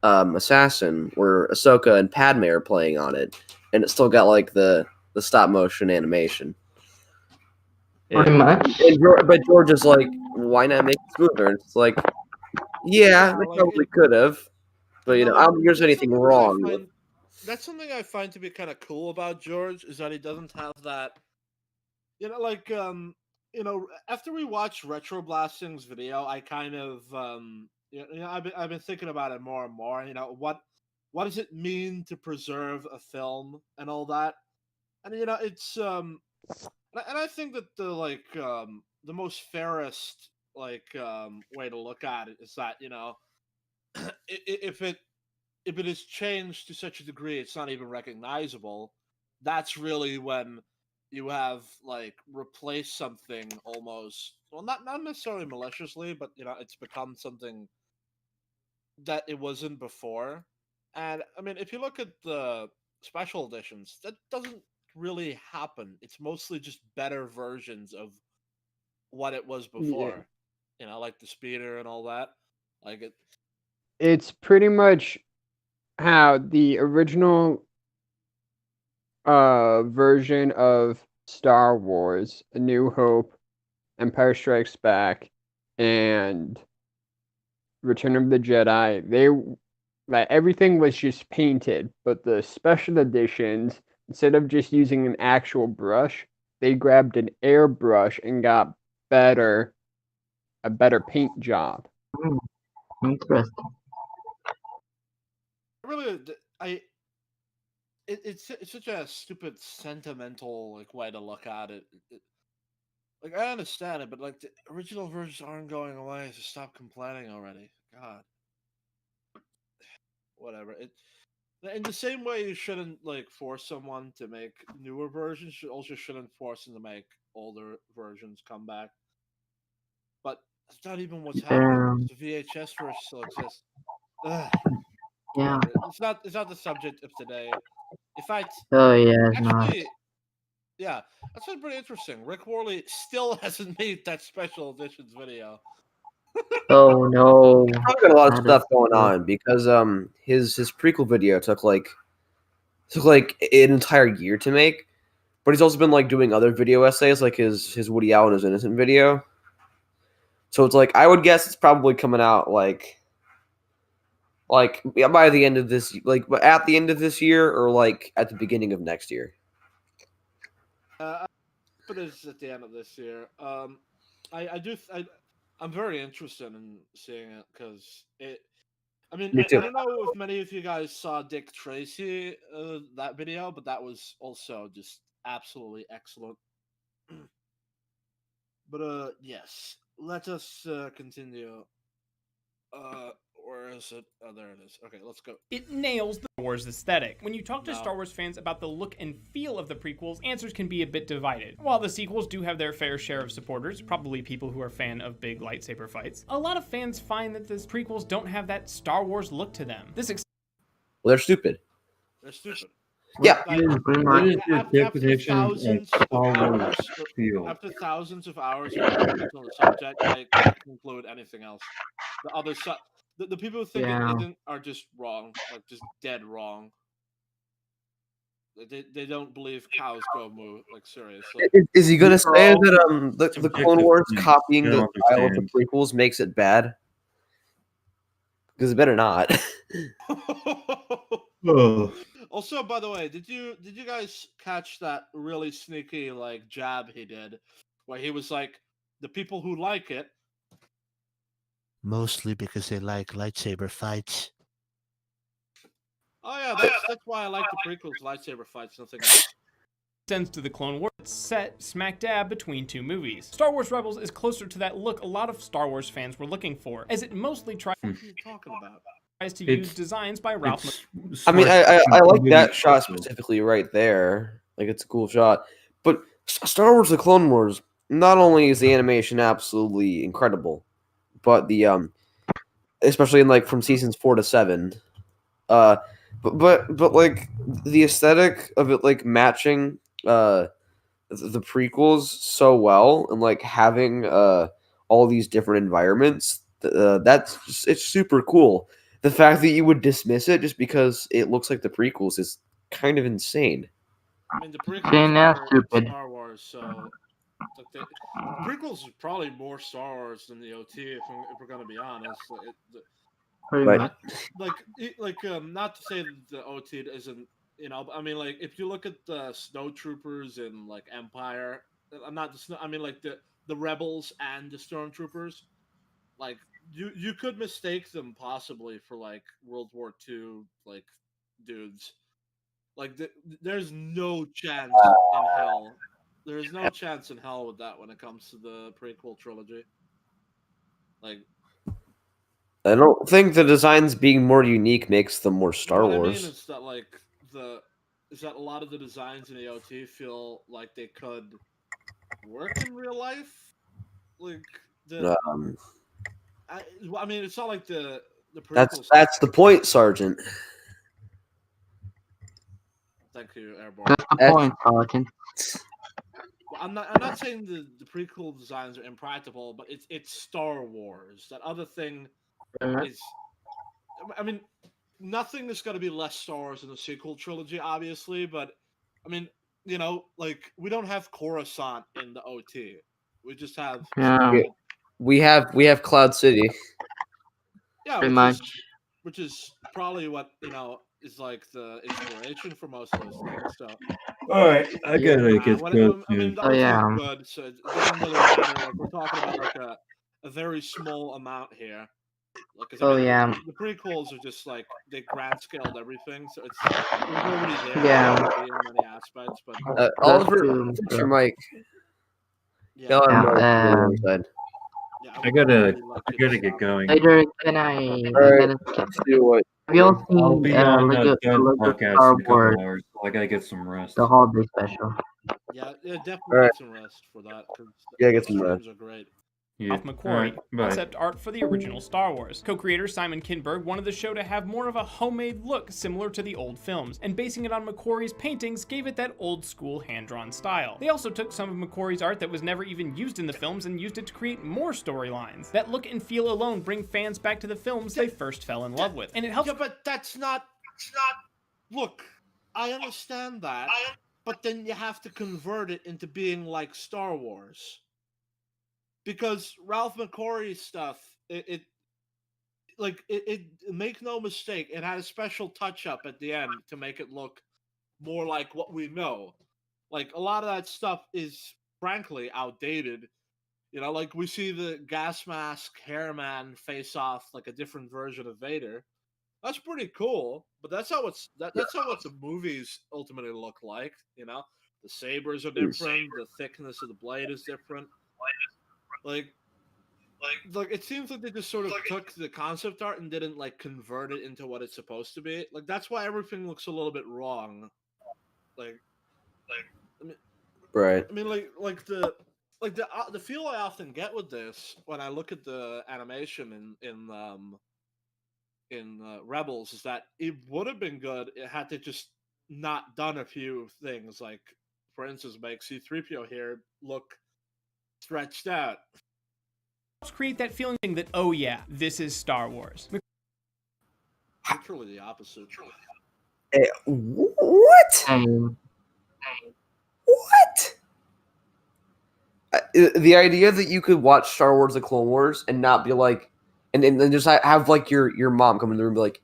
[SPEAKER 3] Assassin, where Ahsoka and Padme are playing on it, and it's still got like the stop motion animation.
[SPEAKER 8] Pretty much.
[SPEAKER 3] But George is like, why not make it smoother? And it's like, yeah, they
[SPEAKER 2] like,
[SPEAKER 3] probably could have, but you know, I don't think there's anything wrong.
[SPEAKER 2] That's something I find to be kind of cool about George is that he doesn't have that. You know, like after we watched Retro Blasting's video, I kind of I've been thinking about it more and more. You know, what does it mean to preserve a film and all that? And you know, it's and I think that the most fairest way to look at it is that, you know, if it is changed to such a degree it's not even recognizable, that's really when you have like replaced something almost, well, not necessarily maliciously, but you know, it's become something that it wasn't before. And I mean, if you look at the special editions, that doesn't really happen. It's mostly just better versions of what it was before. You know, like the speeder and all that. Like
[SPEAKER 6] It's pretty much how the original version of Star Wars, A New Hope, Empire Strikes Back, and Return of the Jedi, everything was just painted, but the special editions, instead of just using an actual brush, they grabbed an airbrush and got a better paint job.
[SPEAKER 8] Interesting.
[SPEAKER 2] really, it's such a stupid sentimental way to look at it. Like, I understand it, but like the original versions aren't going away, so stop complaining already. God. Whatever. In the same way you shouldn't force someone to make newer versions, you also shouldn't force them to make older versions come back. But that's not even what's happening. The VHS version still exists. Ugh.
[SPEAKER 8] Yeah.
[SPEAKER 2] whatever. It's not the subject of today. In fact,
[SPEAKER 8] Oh yeah, it's not.
[SPEAKER 2] actually, yeah, that's been pretty interesting. Rick Worley still hasn't made that special editions video.
[SPEAKER 8] Oh no.
[SPEAKER 3] I've got a lot of
[SPEAKER 8] That
[SPEAKER 3] stuff
[SPEAKER 8] is
[SPEAKER 3] going
[SPEAKER 8] cool.
[SPEAKER 3] on because his prequel video took like an entire year to make, but he's also been like doing other video essays like his Woody Allen is Innocent video. So it's like I would guess it's probably coming out like by the end of this at the end of this year or like at the beginning of next year.
[SPEAKER 2] But it's at the end of this year. I'm very interested in seeing it because it. I mean,
[SPEAKER 3] Me
[SPEAKER 2] I
[SPEAKER 3] too.
[SPEAKER 2] don't know if many of you guys saw Dick Tracy that video, but that was also just absolutely excellent. But yes, let us continue. Where is it? Oh, there it is. Okay, let's go.
[SPEAKER 7] It nails the Star Wars aesthetic. When you talk to
[SPEAKER 2] No.
[SPEAKER 7] Star Wars fans about the look and feel of the prequels, answers can be a bit divided. While the sequels do have their fair share of supporters, probably people who are fan of big lightsaber fights, a lot of fans find that the prequels don't have that Star Wars look to them. This
[SPEAKER 3] Well, they're stupid.
[SPEAKER 2] They're stupid.
[SPEAKER 3] Yeah.
[SPEAKER 2] Like,
[SPEAKER 8] Pretty
[SPEAKER 4] What
[SPEAKER 8] much.
[SPEAKER 4] is your definition of Star Wars feel?
[SPEAKER 2] after thousands of hours of argument on the subject, I can't conclude anything else. The other side, the people who think
[SPEAKER 8] Yeah.
[SPEAKER 2] it isn't are just wrong, like just dead wrong. They don't believe cows go moo. Like seriously.
[SPEAKER 3] Is he gonna
[SPEAKER 4] These are
[SPEAKER 3] say
[SPEAKER 4] all
[SPEAKER 3] that the Clone
[SPEAKER 4] subjective
[SPEAKER 3] Wars
[SPEAKER 4] things.
[SPEAKER 3] copying
[SPEAKER 4] I
[SPEAKER 3] the
[SPEAKER 4] don't
[SPEAKER 3] style of the
[SPEAKER 4] understand.
[SPEAKER 3] prequels makes it bad? Because it better not.
[SPEAKER 4] Oh.
[SPEAKER 2] Also, by the way, did you guys catch that really sneaky like jab he did, where he was like, the people who like it.
[SPEAKER 9] Mostly because they like lightsaber fights.
[SPEAKER 2] Oh yeah, that's why I like the prequels lightsaber fights, nothing else.
[SPEAKER 7] extends to the Clone Wars. It's set smack dab between two movies. Star Wars Rebels is closer to that look a lot of Star Wars fans were looking for, as it mostly tries
[SPEAKER 2] What are you talking about?
[SPEAKER 7] to
[SPEAKER 4] It's-
[SPEAKER 7] use designs by Ralph.
[SPEAKER 4] It's
[SPEAKER 3] I mean,
[SPEAKER 4] smart
[SPEAKER 3] I like
[SPEAKER 4] movie
[SPEAKER 3] that shot
[SPEAKER 4] also.
[SPEAKER 3] specifically right there. Like, it's a cool shot. But Star Wars: The Clone Wars, not only is the animation absolutely incredible, but the especially in like from seasons 4 to 7, but like the aesthetic of it like matching the prequels so well and like having all these different environments, it's super cool. The fact that you would dismiss it just because it looks like the prequels is kind of insane.
[SPEAKER 2] I mean, the prequels
[SPEAKER 8] Saying that's
[SPEAKER 2] are
[SPEAKER 8] stupid.
[SPEAKER 2] Star Wars, so like the prequels are probably more Star Wars than the OT. If we're gonna be honest,
[SPEAKER 8] Pretty
[SPEAKER 3] Right.
[SPEAKER 8] much.
[SPEAKER 2] not to say that the OT isn't. I mean, like if you look at the snowtroopers in like Empire, I'm not the snow. I mean, like the rebels and the stormtroopers, like you could mistake them possibly for like World War II like dudes. Like there's no chance in hell. There's no chance in hell with that when it comes to the prequel trilogy. Like
[SPEAKER 3] I don't think the designs being more unique makes them more Star
[SPEAKER 2] what
[SPEAKER 3] Wars.
[SPEAKER 2] I mean is that like is that a lot of the designs in the OT feel like they could work in real life. Like I mean, it's not like the prequels.
[SPEAKER 3] That's the point, Sergeant.
[SPEAKER 2] Thank you, Airborne.
[SPEAKER 8] That's the
[SPEAKER 3] That's-
[SPEAKER 8] point, Sergeant.
[SPEAKER 2] Well, I'm not saying the prequel designs are impractical, but it's Star Wars. That other thing
[SPEAKER 8] Pretty much.
[SPEAKER 2] is, I mean, nothing is going to be less Star Wars in the sequel trilogy, obviously. But I mean, like we don't have Coruscant in the OT. We just have
[SPEAKER 8] Yeah.
[SPEAKER 3] We have Cloud City.
[SPEAKER 2] yeah,
[SPEAKER 8] Pretty much.
[SPEAKER 2] which is probably what is like the inspiration for most of those things. So.
[SPEAKER 4] All right, I gotta get
[SPEAKER 2] I
[SPEAKER 4] good
[SPEAKER 2] mean,
[SPEAKER 4] soon.
[SPEAKER 2] the
[SPEAKER 8] Oh,
[SPEAKER 2] OT
[SPEAKER 8] yeah.
[SPEAKER 2] is good, so it doesn't really matter. Like we're talking about like a very small amount here. Like, 'cause, I
[SPEAKER 8] Oh,
[SPEAKER 2] mean,
[SPEAKER 8] yeah.
[SPEAKER 2] the prequels are just like they grand scaled everything, so it was already there.
[SPEAKER 8] Yeah.
[SPEAKER 2] already in many aspects, but
[SPEAKER 3] Oliver,
[SPEAKER 8] true,
[SPEAKER 3] fix
[SPEAKER 8] yeah.
[SPEAKER 3] your mic.
[SPEAKER 2] yeah,
[SPEAKER 3] Go on,
[SPEAKER 8] Yeah,
[SPEAKER 3] Mark, side.
[SPEAKER 2] yeah,
[SPEAKER 4] I
[SPEAKER 2] would
[SPEAKER 4] gotta
[SPEAKER 2] really like you to
[SPEAKER 4] get
[SPEAKER 2] stop.
[SPEAKER 4] going.
[SPEAKER 8] Later, can I
[SPEAKER 3] Alright.
[SPEAKER 8] skip?
[SPEAKER 3] Do what?
[SPEAKER 8] Have you all
[SPEAKER 4] I'll
[SPEAKER 8] seen
[SPEAKER 4] be on
[SPEAKER 8] Lego
[SPEAKER 4] Gun podcast
[SPEAKER 8] Star
[SPEAKER 4] in a couple
[SPEAKER 8] Wars,
[SPEAKER 4] hours, so I gotta get some rest.
[SPEAKER 8] the holiday special?
[SPEAKER 2] Yeah, definitely
[SPEAKER 3] Alright.
[SPEAKER 2] get some rest for that because
[SPEAKER 3] Yeah, get
[SPEAKER 2] those
[SPEAKER 3] some rest.
[SPEAKER 2] streams are great.
[SPEAKER 4] Yeah.
[SPEAKER 7] Ralph McQuarrie,
[SPEAKER 4] Alright, bye.
[SPEAKER 7] concept art for the original Star Wars. Co-creator Simon Kinberg wanted the show to have more of a homemade look similar to the old films, and basing it on McQuarrie's paintings gave it that old school hand-drawn style. They also took some of McQuarrie's art that was never even used in the films and used it to create more storylines. That look and feel alone bring fans back to the films they first fell in love with, and it helps.
[SPEAKER 2] Yeah, but that's not. Look, I understand that, but then you have to convert it into being like Star Wars. Because Ralph McQuarrie's stuff, it make no mistake, it had a special touch up at the end to make it look more like what we know. Like a lot of that stuff is frankly outdated. You know, like we see the gas mask hair man face off like a different version of Vader. That's pretty cool, but that's how that's how what the movies ultimately look like. You know, the sabers are different, the thickness of the blade is different. Like it seems like they just sort of took the concept art and didn't like convert it into what it's supposed to be. Like that's why everything looks a little bit wrong.
[SPEAKER 3] Right.
[SPEAKER 2] I mean, the feel I often get with this when I look at the animation in Rebels is that it would have been good. It had to just not done a few things, like for instance, make C-3PO here look stretched out.
[SPEAKER 7] Create that feeling that, oh yeah, this is Star Wars.
[SPEAKER 2] Literally the opposite.
[SPEAKER 3] What? What? The idea that you could watch Star Wars: The Clone Wars and not be like, and then just have like your mom come in the room and be like,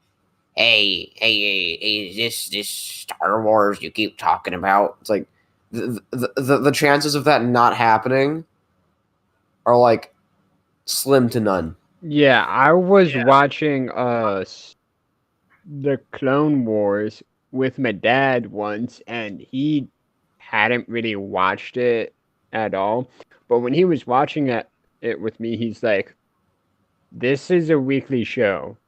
[SPEAKER 3] hey, is this Star Wars you keep talking about? It's like the chances of that not happening are like slim to none.
[SPEAKER 6] Yeah, I was watching the Clone Wars with my dad once, and he hadn't really watched it at all. But when he was watching it with me, he's like, "This is a weekly show,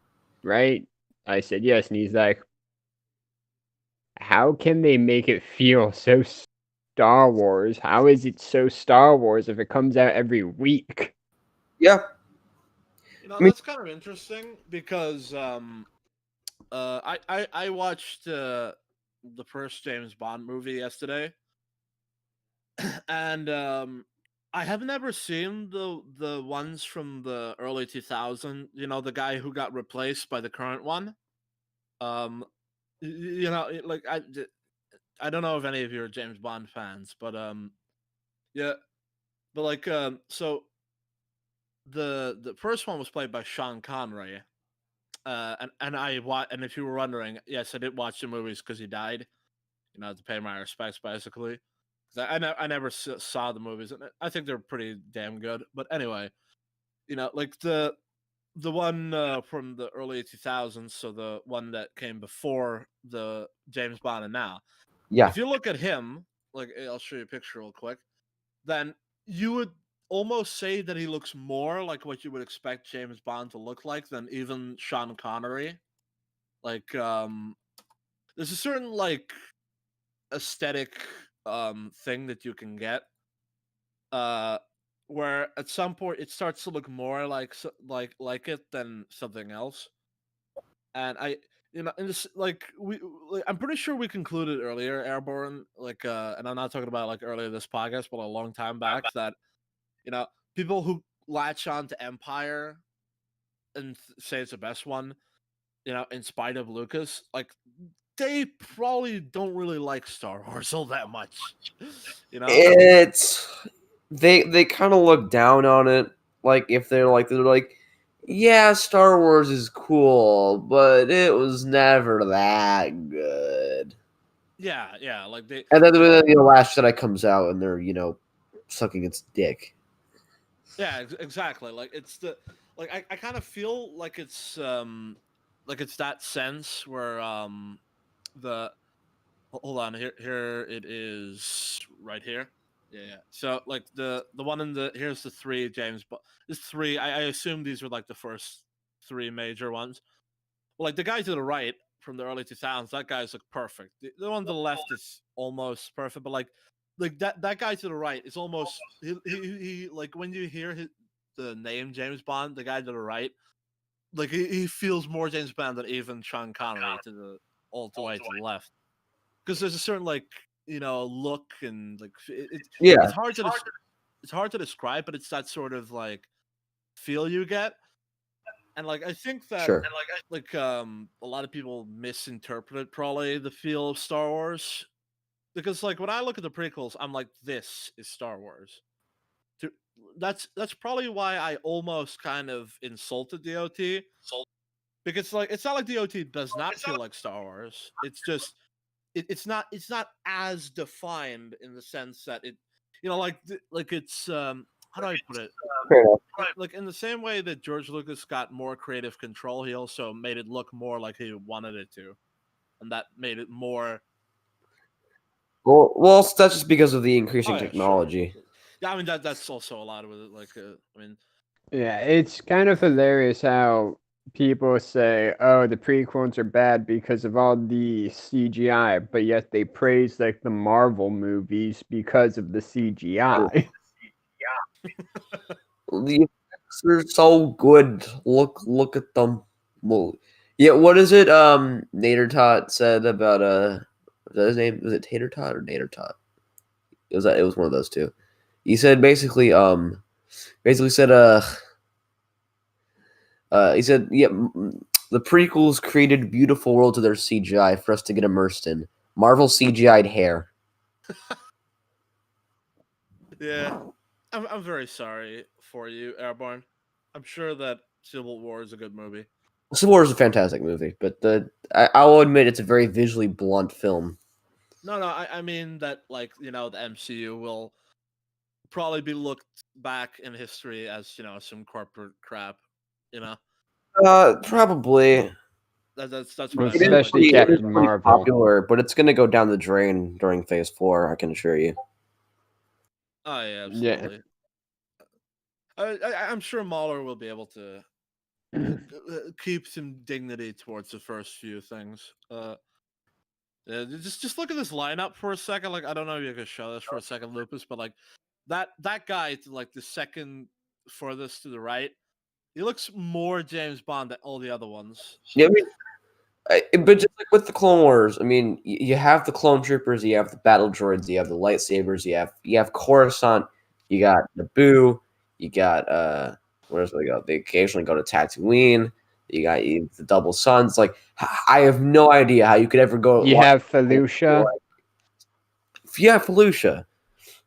[SPEAKER 6] right?" I said yes, and he's like, "How can they make it feel so Star Wars? How is it so Star Wars if it comes out every week?"
[SPEAKER 3] Yeah.
[SPEAKER 2] You know, that's kind of interesting because I watched the first James Bond movie yesterday, and I have never seen the ones from the early 2000s. You know, the guy who got replaced by the current one. You know, like I don't know if any of you are James Bond fans, but yeah, but like so the first one was played by Sean Connery. And and if you were wondering, yes, I did watch the movies because he died. You know, to pay my respects, basically. I never saw the movies, and I think they're pretty damn good. But anyway, you know, like the one from the early 2000s, so the one that came before the James Bond and now.
[SPEAKER 3] Yeah.
[SPEAKER 2] If you look at him, like I'll show you a picture real quick, then you would almost say that he looks more like what you would expect James Bond to look like than even Sean Connery. Like there's a certain like aesthetic thing that you can get where at some point it starts to look more like it than something else. And you know, in this I'm pretty sure we concluded earlier, Airborne, like and I'm not talking about like earlier this podcast, but a long time back, that you know, people who latch on to Empire and say it's the best one, you know, in spite of Lucas, like they probably don't really like Star Wars all that much. You know,
[SPEAKER 3] It's they kind of look down on it. Like if they're like, yeah, Star Wars is cool, but it was never that good.
[SPEAKER 2] Yeah, like they.
[SPEAKER 3] And then the Last Jedi comes out and they're sucking its dick.
[SPEAKER 2] Yeah, exactly. Like it's I kind of feel like it's that sense where the hold on, here it is right here. Yeah. So like the one in the here's the three James Bond. There's three. I assume these were like the first three major ones. Well, like the guy to the right from the early 2000s, that guy's like perfect. The one to the left is almost perfect, but like that guy to the right is almost he like when you hear the name James Bond, the guy to the right, like he feels more James Bond than even Sean Connery to the all the way to the left. Because there's a certain look and like
[SPEAKER 3] Yeah.
[SPEAKER 2] it's hard to it's hard to describe, but it's that sort of like feel you get. And like I think that
[SPEAKER 3] Sure.
[SPEAKER 2] a lot of people misinterpret probably the feel of Star Wars. Because like when I look at the prequels, I'm like, this is Star Wars. That's probably why I almost kind of insulted DOT. Because like it's not like DOT does not feel like Star Wars. It's just it's not as defined in the sense that it like it's how do I put it?
[SPEAKER 3] Fair enough.
[SPEAKER 2] Like in the same way that George Lucas got more creative control, he also made it look more like he wanted it to, and that made it more.
[SPEAKER 3] Well, that's just because of the increasing
[SPEAKER 2] Oh, yeah,
[SPEAKER 3] technology.
[SPEAKER 2] Sure. Yeah, I mean that's also a lot with it. Like, I mean,
[SPEAKER 6] Yeah, it's kind of hilarious how people say, "Oh, the prequels are bad because of all the CGI," but yet they praise like the Marvel movies because of the CGI.
[SPEAKER 3] The effects are so good. Look at them. Well, yeah, what is it? Nader Tot said about was that his name? Was it Tater Tot or Nader Tot? It was one of those two. He said basically said he said yeah, the prequels created a beautiful world to their CGI for us to get immersed in. Marvel CGI'd hair.
[SPEAKER 2] yeah, I'm very sorry for you, Airborne. I'm sure that Civil War is a good movie.
[SPEAKER 3] Civil War is a fantastic movie, but I will admit it's a very visually blunt film.
[SPEAKER 2] No, I mean that like the MCU will probably be looked back in history as some corporate crap.
[SPEAKER 3] Probably.
[SPEAKER 2] That's what
[SPEAKER 6] Well,
[SPEAKER 2] I meant.
[SPEAKER 6] especially
[SPEAKER 3] It is
[SPEAKER 6] Captain
[SPEAKER 3] pretty
[SPEAKER 6] Marvel.
[SPEAKER 3] popular, but it's going to go down the drain during Phase 4, I can assure you.
[SPEAKER 2] Oh yeah,
[SPEAKER 6] Yeah.
[SPEAKER 2] absolutely. I'm sure Mahler will be able to keep some dignity towards the first few things. Yeah, just look at this lineup for a second. Like I don't know if you could show this for a second, Lupus, but like that guy to like the second furthest to the right, he looks more James Bond than all the other ones.
[SPEAKER 3] Yeah, I mean, but just like with the Clone Wars, I mean, you have the clone troopers, you have the battle droids, you have the lightsabers, you have Coruscant, you got Naboo, you got where else do they go? They occasionally go to Tatooine. You got the Double Suns. Like I have no idea how you could ever go.
[SPEAKER 6] You have Felucia.
[SPEAKER 3] Yeah, Felucia.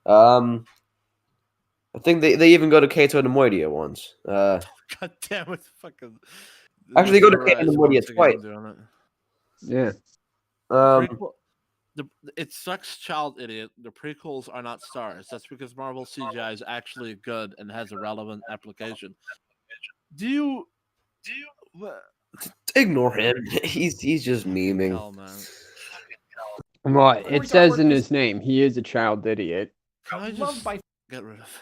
[SPEAKER 3] I think they even go to Cato Nemoidia once.
[SPEAKER 2] God damn it! Fucking.
[SPEAKER 3] Actually, they go to Cato Nemoidia twice.
[SPEAKER 6] Yeah.
[SPEAKER 2] It sucks, child idiot. The prequels are not stars. That's because Marvel CGI is actually good and has a relevant application. Do you
[SPEAKER 3] ignore him? He's just memeing.
[SPEAKER 2] hell, man?
[SPEAKER 6] Well, it says in his name, he is a child idiot.
[SPEAKER 2] Can I
[SPEAKER 7] Loved
[SPEAKER 2] just
[SPEAKER 7] by
[SPEAKER 2] get rid of?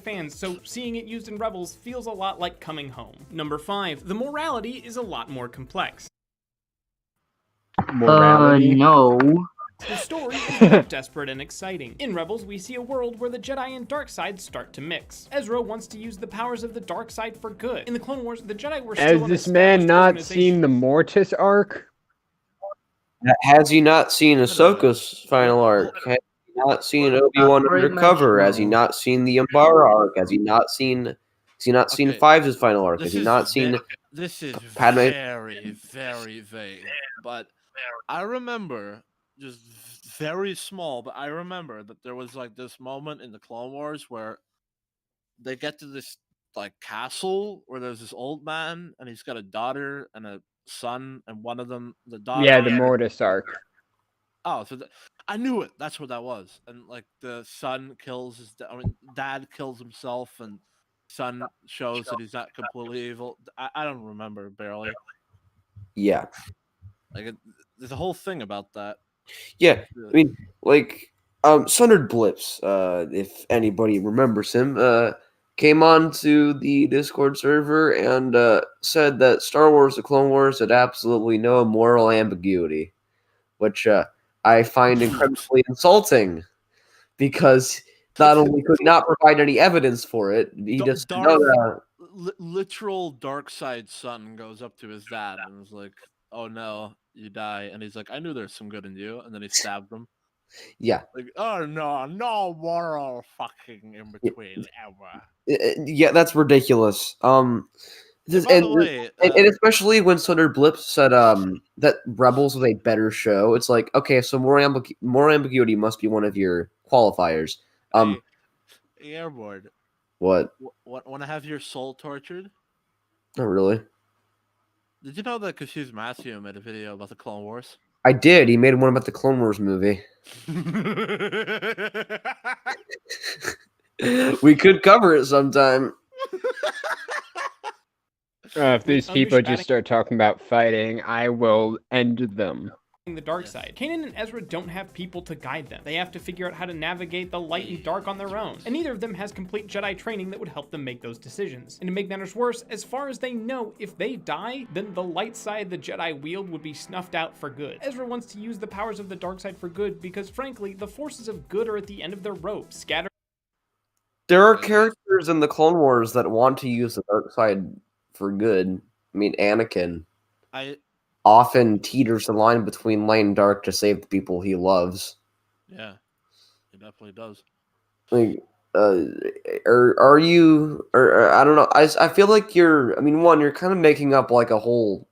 [SPEAKER 7] fans, so seeing it used in Rebels feels a lot like coming home. Number 5, the morality is a lot more complex.
[SPEAKER 6] Morality?
[SPEAKER 8] No.
[SPEAKER 7] The story is both desperate and exciting. In Rebels, we see a world where the Jedi and dark side start to mix. Ezra wants to use the powers of the dark side for good. In the Clone Wars, the Jedi were still
[SPEAKER 6] Has
[SPEAKER 7] an
[SPEAKER 6] this man
[SPEAKER 7] established
[SPEAKER 6] not
[SPEAKER 7] organization.
[SPEAKER 6] seen the Mortis arc?
[SPEAKER 3] Has he not seen Ahsoka's final arc? Has he not seen Obi-Wan
[SPEAKER 8] Very much
[SPEAKER 3] Undercover? Has he
[SPEAKER 8] no.
[SPEAKER 3] not seen the Umbara arc? Has he not seen
[SPEAKER 2] Okay.
[SPEAKER 3] Fives' final arc? Has
[SPEAKER 2] This
[SPEAKER 3] he
[SPEAKER 2] is
[SPEAKER 3] not seen
[SPEAKER 2] This is
[SPEAKER 3] Padme?
[SPEAKER 2] very, very vague. But I remember, just very small, but I remember that there was like this moment in the Clone Wars where they get to this like castle where there's this old man and he's got a daughter and a son, and one of them, the daughter.
[SPEAKER 6] Yeah, the Mortis arc.
[SPEAKER 2] Oh, so I knew it. That's what that was. And like the son kills his, dad kills himself, and son shows that he's not completely evil. I don't remember barely.
[SPEAKER 3] Yeah.
[SPEAKER 2] Like there's a whole thing about that.
[SPEAKER 3] Yeah, I mean, like, Sundered Blips, if anybody remembers him, came on to the Discord server and said that Star Wars The Clone Wars had absolutely no moral ambiguity, which I find incredibly insulting, because not only could not provide any evidence for it, he just
[SPEAKER 2] literal dark side son goes up to his dad and is like, "Oh no, you die," and he's like, "I knew there's some good in you," and then he stabbed him.
[SPEAKER 3] Yeah.
[SPEAKER 2] Like, oh no, no moral fucking in between ever.
[SPEAKER 3] Yeah, that's ridiculous.
[SPEAKER 2] By the way,
[SPEAKER 3] and especially when Thunder Blip said that Rebels was a better show, it's like, okay, so more ambiguity must be one of your qualifiers.
[SPEAKER 2] hey, Airboard,
[SPEAKER 3] What?
[SPEAKER 2] Want to have your soul tortured?
[SPEAKER 3] Not really.
[SPEAKER 2] Did you know that Confused Matthew made a video about the Clone Wars?
[SPEAKER 3] I did. He made one about the Clone Wars movie. We could cover it sometime.
[SPEAKER 6] If these people just start talking about fighting, I will end them.
[SPEAKER 7] The dark side. Kanan and Ezra don't have people to guide them. They have to figure out how to navigate the light and dark on their own. And neither of them has complete Jedi training that would help them make those decisions. And to make matters worse, as far as they know, if they die, then the light side the Jedi wield would be snuffed out for good. Ezra wants to use the powers of the dark side for good because, frankly, the forces of good are at the end of their rope, scattered.
[SPEAKER 3] There are characters in the Clone Wars that want to use the dark side for good. I mean, Anakin often teeters the line between light and dark to save the people he loves.
[SPEAKER 2] Yeah, he definitely does.
[SPEAKER 3] Like, are you? Or I don't know. I feel like you're kind of making up like a whole.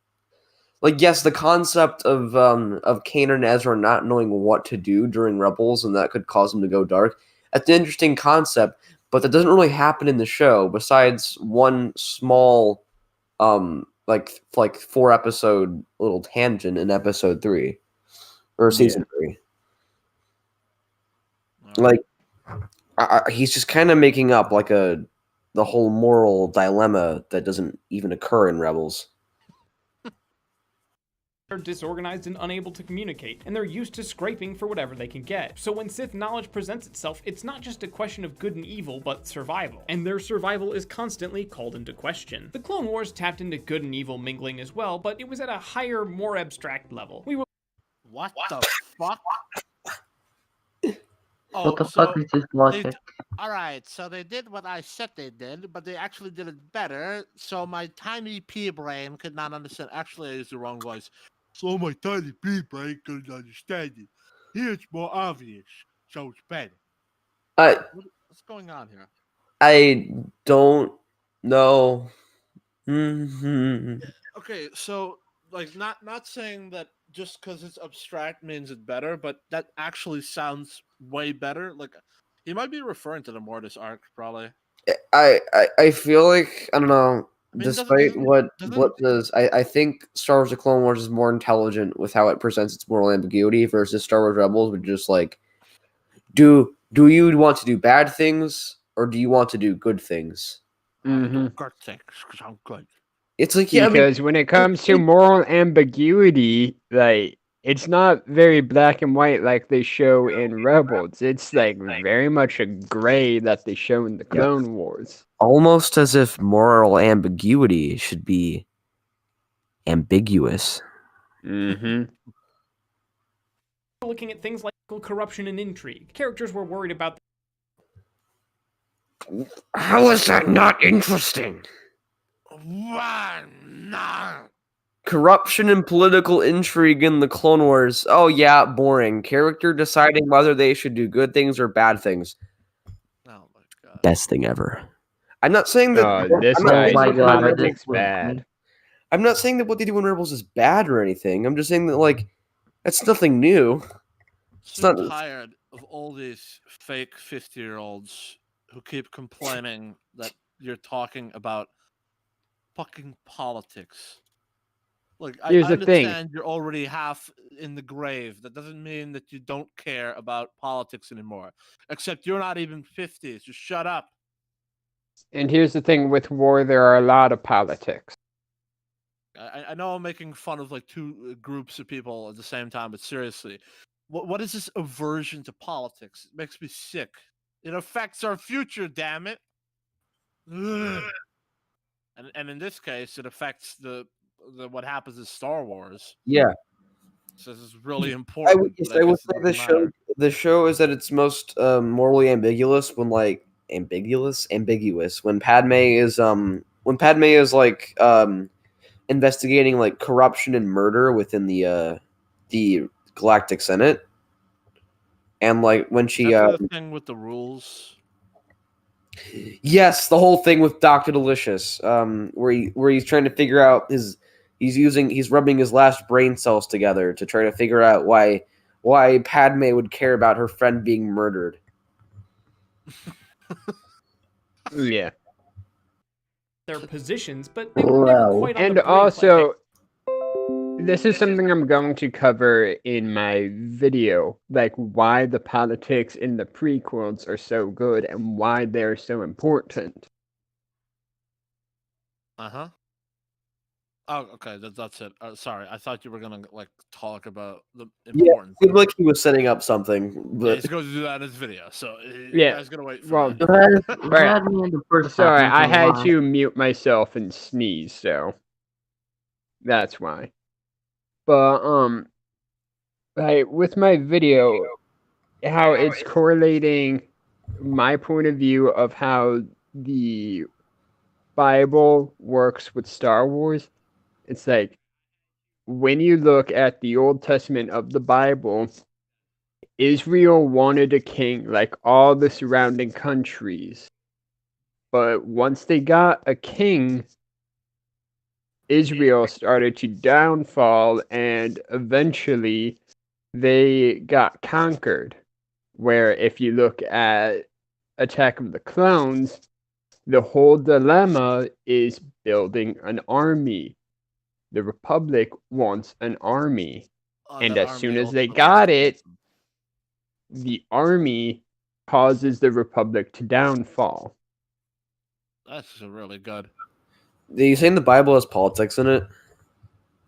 [SPEAKER 3] Like, yes, the concept of Kanan and Ezra not knowing what to do during Rebels and that could cause them to go dark. That's an interesting concept, but that doesn't really happen in the show. Besides one small, like 4-episode little tangent in episode 3 or season 3. Like, he's just kind of making up like the whole moral dilemma that doesn't even occur in Rebels.
[SPEAKER 7] They're disorganized and unable to communicate, and they're used to scraping for whatever they can get. So when Sith knowledge presents itself, it's not just a question of good and evil, but survival. And their survival is constantly called into question. The Clone Wars tapped into good and evil mingling as well, but it was at a higher, more abstract level.
[SPEAKER 2] What the fuck?
[SPEAKER 8] What the fuck is this logic?
[SPEAKER 2] Alright, so they did what I said they did, but they actually did it better, so my tiny pea brain could not understand. Actually, I used the wrong voice. So my tiny pea brain couldn't understand it. Here it's more obvious, so it's better. What's going on here?
[SPEAKER 3] I don't know.
[SPEAKER 2] Okay, so like not saying that just because it's abstract means it's better, but that actually sounds way better. Like, he might be referring to the Mortis arc, probably.
[SPEAKER 3] I feel like, I don't know,
[SPEAKER 2] I mean,
[SPEAKER 3] despite what Blip says, I think Star Wars The Clone Wars is more intelligent with how it presents its moral ambiguity versus Star Wars Rebels, which just like, do you want to do bad things or do you want to do good things?
[SPEAKER 2] Good things, because I'm good.
[SPEAKER 3] It's like,
[SPEAKER 6] because when it comes to moral ambiguity, like, it's not very black and white like they show in Rebels. It's like very much a gray that they show in the Clone Wars.
[SPEAKER 3] Almost as if moral ambiguity should be ambiguous.
[SPEAKER 7] Looking at things like corruption and intrigue. Characters were worried about.
[SPEAKER 3] How is that not interesting? Corruption and political intrigue in the Clone Wars. Oh yeah, boring. Character deciding whether they should do good things or bad things.
[SPEAKER 2] Oh my god.
[SPEAKER 3] Best thing ever. I'm not saying that
[SPEAKER 6] this guy's bad.
[SPEAKER 3] I'm not saying that what they do in Rebels is bad or anything. I'm just saying that, like, that's nothing new.
[SPEAKER 2] I'm tired of all these fake 50-year-olds who keep complaining that you're talking about fucking politics. Like, I understand you're already half in the grave. That doesn't mean that you don't care about politics anymore. Except you're not even 50. Just shut up.
[SPEAKER 6] And here's the thing with war, there are a lot of politics.
[SPEAKER 2] I know I'm making fun of like two groups of people at the same time, but seriously, what is this aversion to politics? It makes me sick. It affects our future, damn it. Ugh. And in this case, it affects the what happens in Star Wars.
[SPEAKER 3] Yeah.
[SPEAKER 2] So this is really important.
[SPEAKER 3] I would say the show is at its most morally ambiguous when when Padme is like investigating like corruption and murder within the Galactic Senate, and like when she
[SPEAKER 2] the thing with the rules.
[SPEAKER 3] yes, the whole thing with Dr. Delicious, where he's trying to figure out he's rubbing his last brain cells together to try to figure out why Padme would care about her friend being murdered.
[SPEAKER 6] Yeah.
[SPEAKER 7] Their positions, but they were never
[SPEAKER 8] Wow.
[SPEAKER 7] quite on
[SPEAKER 6] And
[SPEAKER 7] the brink
[SPEAKER 6] also, this is something I'm going to cover in my video, like why the politics in the prequels are so good and why they're so important.
[SPEAKER 2] Uh-huh. Oh, okay, that's it. Sorry, I thought you were gonna like talk about the important.
[SPEAKER 3] It seemed like he was setting up something,
[SPEAKER 2] Yeah,
[SPEAKER 3] but
[SPEAKER 2] he's going to do that in his video, so
[SPEAKER 6] Yeah,
[SPEAKER 2] you guys gonna wait
[SPEAKER 6] well,
[SPEAKER 2] for that.
[SPEAKER 8] You had me in the first
[SPEAKER 6] Sorry,
[SPEAKER 8] half.
[SPEAKER 6] I had to mute myself and sneeze, so that's why. But like with my video, how it's correlating my point of view of how the Bible works with Star Wars. It's like when you look at the Old Testament of the Bible, Israel wanted a king like all the surrounding countries. But once they got a king, Israel started to downfall and eventually they got conquered. Where if you look at Attack of the Clones, the whole dilemma is building an army. The Republic wants an army. And as soon as they got it, the army causes the Republic to downfall.
[SPEAKER 2] That's really good.
[SPEAKER 3] are you saying the Bible has politics in it?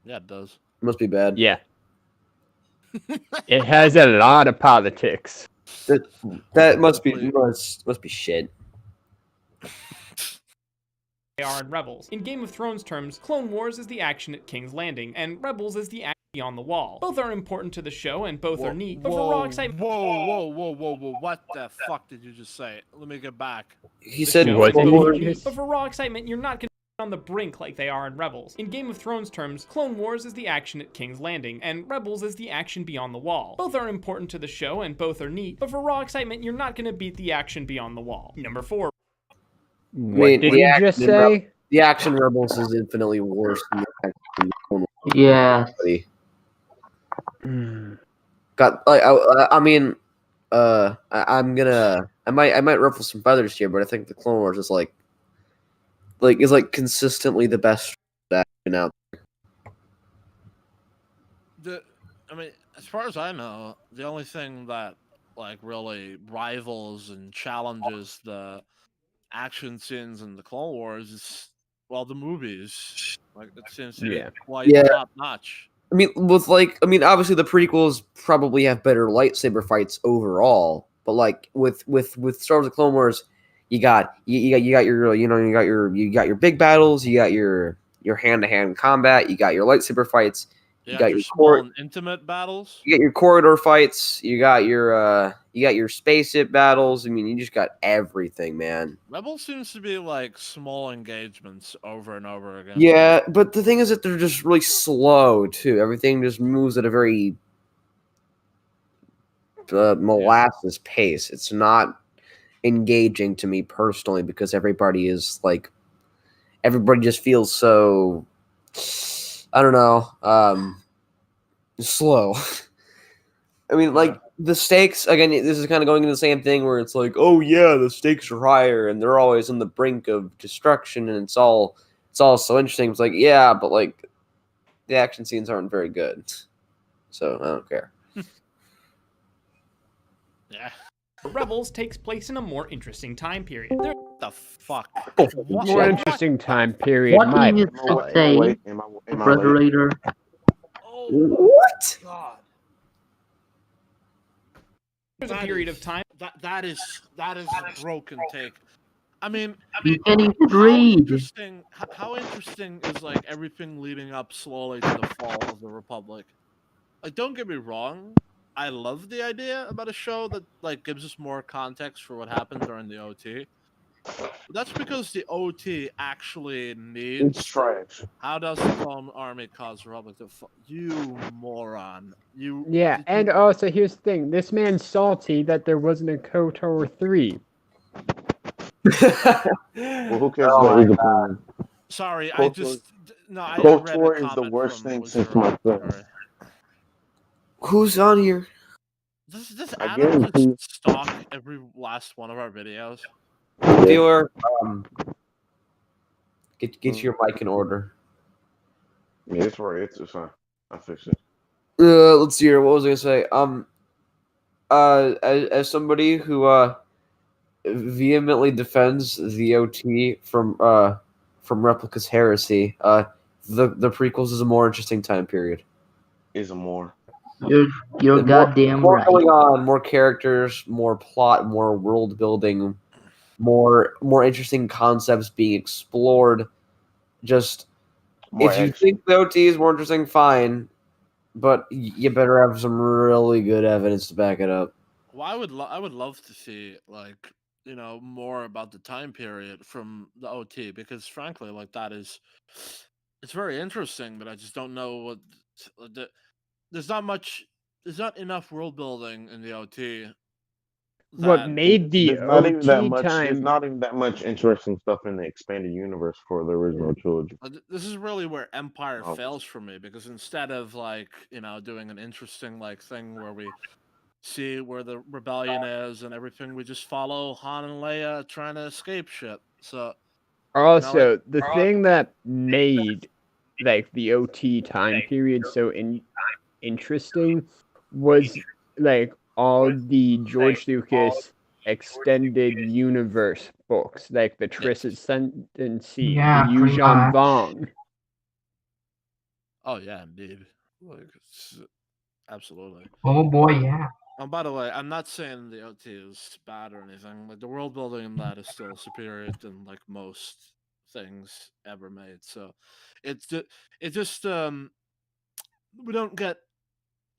[SPEAKER 2] Yeah, it does.
[SPEAKER 3] It must be bad.
[SPEAKER 6] Yeah. It has a lot of politics.
[SPEAKER 3] That must be shit.
[SPEAKER 7] they are in Rebels. In Game of Thrones terms, Clone Wars is the action at King's Landing, and Rebels is the action beyond the wall. Both are important to the show, and both are neat, but for raw excitement...
[SPEAKER 2] Whoa, what the fuck did you just say? Let me get back.
[SPEAKER 3] He said
[SPEAKER 6] What did
[SPEAKER 3] Clone
[SPEAKER 6] he
[SPEAKER 3] Wars-
[SPEAKER 6] just...
[SPEAKER 7] But for raw excitement, you're not going to be on the brink like they are in Rebels. In Game of Thrones terms, Clone Wars is the action at King's Landing, and Rebels is the action beyond the wall. Both are important to the show, and both are neat, but for raw excitement, you're not going to beat the action beyond the wall. Number 4.
[SPEAKER 6] What did he just say?
[SPEAKER 3] The action Rebels is infinitely worse than the action Clone Wars.
[SPEAKER 8] Yeah.
[SPEAKER 3] Got like I mean, I might ruffle some feathers here, but I think the Clone Wars is like consistently the best action out
[SPEAKER 2] there. I mean, as far as I know, the only thing that like really rivals and challenges the action scenes in the Clone Wars is the movies. Like it seems to be quite top notch.
[SPEAKER 3] I mean, obviously the prequels probably have better lightsaber fights overall, but like with Star Wars: The Clone Wars, you got your big battles, you got your hand-to-hand combat, you got your lightsaber fights, you got your
[SPEAKER 2] small and intimate battles,
[SPEAKER 3] you got your corridor fights, you got your spaceship battles. I mean, you just got everything, man.
[SPEAKER 2] Rebels seems to be like small engagements over and over again.
[SPEAKER 3] Yeah, but the thing is that they're just really slow too. Everything just moves at a very molasses pace. It's not engaging to me personally because everybody just feels so, I don't know, slow. I mean, like the stakes again. This is kind of going into the same thing where it's like, oh yeah, the stakes are higher, and they're always on the brink of destruction, and it's all so interesting. It's like, yeah, but like the action scenes aren't very good, so I don't care.
[SPEAKER 2] Yeah.
[SPEAKER 7] Rebels takes place in a more interesting time period.
[SPEAKER 2] The fuck?
[SPEAKER 6] More interesting time period.
[SPEAKER 8] What do you say, Federator?
[SPEAKER 2] Oh,
[SPEAKER 3] What?
[SPEAKER 2] God.
[SPEAKER 7] There's a period of time.
[SPEAKER 2] That is a broken take. I mean,
[SPEAKER 8] You can't even read.
[SPEAKER 2] How interesting is like everything leading up slowly to the fall of the Republic? Like, don't get me wrong. I love the idea about a show that like gives us more context for what happened during the OT. But that's because the OT actually needs.
[SPEAKER 10] It's trash.
[SPEAKER 2] How does the Clone Army cause Republic to fall? You moron!
[SPEAKER 6] Yeah, and also here's the thing: this man's salty that there wasn't a KOTOR 3.
[SPEAKER 10] Well, who cares about the plan?
[SPEAKER 2] Sorry,
[SPEAKER 10] KOTOR-
[SPEAKER 2] I just no. I read a
[SPEAKER 10] KOTOR is the
[SPEAKER 2] comment
[SPEAKER 10] worst
[SPEAKER 2] from
[SPEAKER 10] thing
[SPEAKER 2] Wizard
[SPEAKER 10] since my
[SPEAKER 2] Sorry.
[SPEAKER 10] friend.
[SPEAKER 3] Who's on here?
[SPEAKER 2] Does
[SPEAKER 10] I
[SPEAKER 2] Adam
[SPEAKER 10] guarantee-
[SPEAKER 2] just stalk every last one of our videos?
[SPEAKER 3] Dealer, get your mic in order.
[SPEAKER 10] Yeah, it's right. It's fine. I fixed it.
[SPEAKER 3] Let's see here. What was I gonna say? As somebody who vehemently defends the OT from Replica's heresy, the prequels is a more interesting time period.
[SPEAKER 10] Is more.
[SPEAKER 8] You're goddamn
[SPEAKER 3] more
[SPEAKER 8] right.
[SPEAKER 3] going on, more characters, more plot, more world building, more interesting concepts being explored. Just
[SPEAKER 10] More
[SPEAKER 3] if you
[SPEAKER 10] action.
[SPEAKER 3] think the OT is more interesting, fine, but you better have some really good evidence to back it up.
[SPEAKER 2] Well, I would love to see like more about the time period from the OT because frankly, like it's very interesting, but I just don't know what there's not enough world building in the OT.
[SPEAKER 6] What made the
[SPEAKER 10] There's not even that
[SPEAKER 6] OT
[SPEAKER 10] much. There's
[SPEAKER 6] time?
[SPEAKER 10] not even that much interesting stuff in the expanded universe for the original trilogy.
[SPEAKER 2] This is really where Empire
[SPEAKER 10] Oh.
[SPEAKER 2] fails for me because instead of like doing an interesting like thing where we see where the rebellion is and everything, we just follow Han and Leia trying to escape shit. So
[SPEAKER 6] Also, the thing that made like the OT time period so interesting was like all the George Lucas extended universe books, like the Transcendency,
[SPEAKER 8] Yeah,
[SPEAKER 6] the
[SPEAKER 8] pretty
[SPEAKER 6] Yuuzhan
[SPEAKER 8] much.
[SPEAKER 6] Vong.
[SPEAKER 2] oh yeah, indeed, like absolutely.
[SPEAKER 8] Oh boy, yeah.
[SPEAKER 2] And by the way, I'm not saying the OT is bad or anything. Like the world building in that is still superior than like most things ever made. So it's just we don't get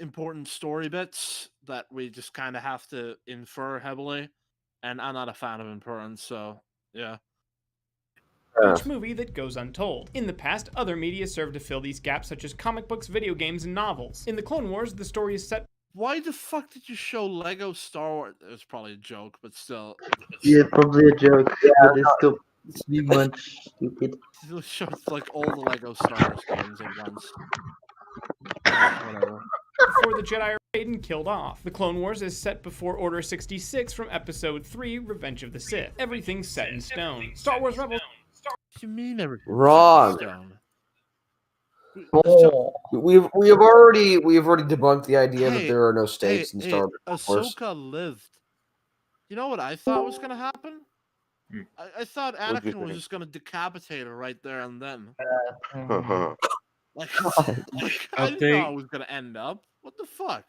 [SPEAKER 2] important story bits that we just kind of have to infer heavily, and I'm not a fan of inference. So yeah.
[SPEAKER 7] Each movie that goes untold. In the past, other media served to fill these gaps, such as comic books, video games, and novels. In the Clone Wars, the story is set.
[SPEAKER 2] Why the fuck did you show Lego Star Wars? It was probably a joke, but still.
[SPEAKER 8] Yeah, probably a joke. But it's still pretty much stupid.
[SPEAKER 2] It showed like all the Lego Star Wars games at once. Whatever.
[SPEAKER 7] Before the Jedi are raided and killed off. The Clone Wars is set before Order 66 from Episode 3, Revenge of the Sith. Everything's set in stone. Star Wars Rebels.
[SPEAKER 2] What do you mean everything?
[SPEAKER 3] Wrong.
[SPEAKER 8] Oh.
[SPEAKER 3] We've already debunked the idea that
[SPEAKER 2] Hey,
[SPEAKER 3] there are no stakes in Star Wars.
[SPEAKER 2] Ahsoka lived. You know what I thought was gonna happen? I thought
[SPEAKER 10] What'd you
[SPEAKER 2] Anakin was
[SPEAKER 10] think?
[SPEAKER 2] just gonna decapitate her right there and then. Like, I didn't know how it was gonna end up. What the fuck?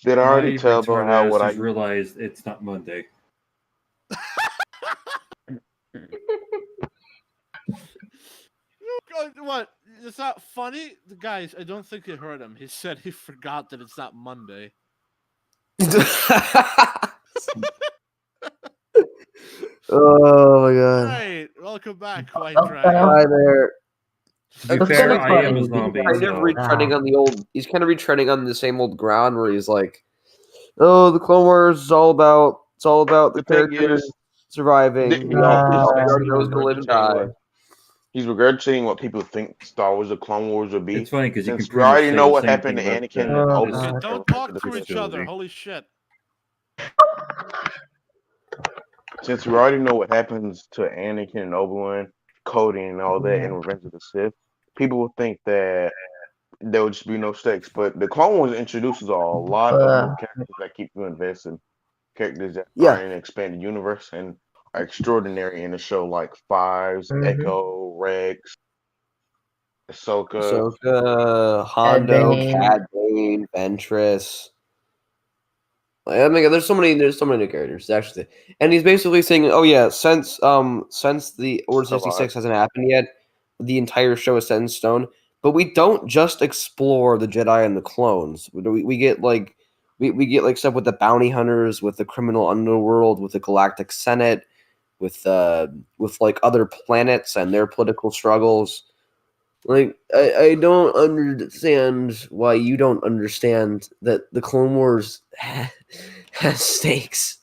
[SPEAKER 10] Did I already
[SPEAKER 4] My
[SPEAKER 10] tell them
[SPEAKER 4] retard
[SPEAKER 10] how
[SPEAKER 4] ass
[SPEAKER 10] what I
[SPEAKER 4] just realized it's not Monday.
[SPEAKER 2] What? It's not funny? The guys, I don't think you heard him. He said he forgot that it's not Monday.
[SPEAKER 3] Oh my god!
[SPEAKER 2] Right, welcome back, White
[SPEAKER 8] Oh,
[SPEAKER 2] Dragon.
[SPEAKER 3] Hi there.
[SPEAKER 4] To be
[SPEAKER 8] That's
[SPEAKER 4] fair,
[SPEAKER 8] kinda
[SPEAKER 4] I am a
[SPEAKER 8] funny.
[SPEAKER 4] zombie.
[SPEAKER 3] Kind of
[SPEAKER 4] So.
[SPEAKER 3] retreading on the old. He's kind of retreading on the same old ground where he's like, "Oh, the Clone Wars is all about. It's all about the
[SPEAKER 10] The thing
[SPEAKER 3] characters
[SPEAKER 10] is,
[SPEAKER 3] surviving. We already know who's gonna live and die."
[SPEAKER 10] He's regurgitating what people think Star Wars or Clone Wars would be.
[SPEAKER 4] It's funny because you can
[SPEAKER 10] Since we
[SPEAKER 4] pretty much
[SPEAKER 10] already
[SPEAKER 4] say
[SPEAKER 10] know
[SPEAKER 4] the
[SPEAKER 10] what
[SPEAKER 4] same
[SPEAKER 10] happened to
[SPEAKER 4] thing about
[SPEAKER 10] Anakin
[SPEAKER 4] the-
[SPEAKER 10] and
[SPEAKER 8] Oh,
[SPEAKER 10] Obi-Wan.
[SPEAKER 8] God.
[SPEAKER 2] Don't
[SPEAKER 10] for
[SPEAKER 2] talk
[SPEAKER 10] the
[SPEAKER 2] to each
[SPEAKER 10] trilogy.
[SPEAKER 2] other. Holy shit.
[SPEAKER 10] Since we already know what happens to Anakin and Obi-Wan, Cody and all that in Revenge of the Sith, people will think that there would just be no stakes. But the Clone Wars introduces a lot of new characters that keep you invested. Characters that are in an expanded universe and are extraordinary in a show like Fives, Echo, Rex, Ahsoka.
[SPEAKER 3] Hondo,
[SPEAKER 8] Bane.
[SPEAKER 3] Cad Bane, Ventress. Like, I mean, there's so many new characters actually, and he's basically saying, "Oh yeah, since the Order 66 hasn't happened yet, the entire show is set in stone. But we don't just explore the Jedi and the clones. We get like We get like stuff with the bounty hunters, with the criminal underworld, with the Galactic Senate, with like other planets and their political struggles. Like I don't understand why you don't understand that the Clone Wars has stakes.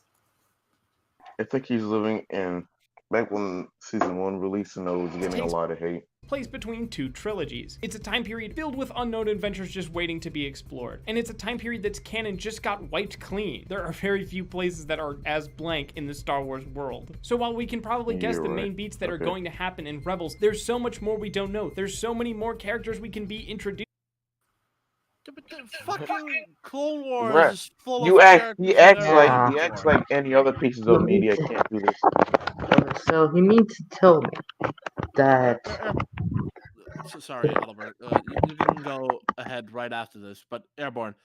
[SPEAKER 10] I think he's living in back when season 1 released and it was getting a lot of hate.
[SPEAKER 7] Place between two trilogies. It's a time period filled with unknown adventures just waiting to be explored. And it's a time period that's canon just got wiped clean. There are very few places that are as blank in the Star Wars world. So while we can probably guess the main beats that are going to happen in Rebels, there's so much more we don't know. There's so many more characters we can be introduced.
[SPEAKER 2] But the fucking Clone Wars
[SPEAKER 10] Right.
[SPEAKER 2] is full
[SPEAKER 10] He
[SPEAKER 2] of
[SPEAKER 10] acts like any other pieces of media can't do this.
[SPEAKER 8] So he means to tell me that.
[SPEAKER 2] Sorry, Albert. You can go ahead right after this, but Airborne,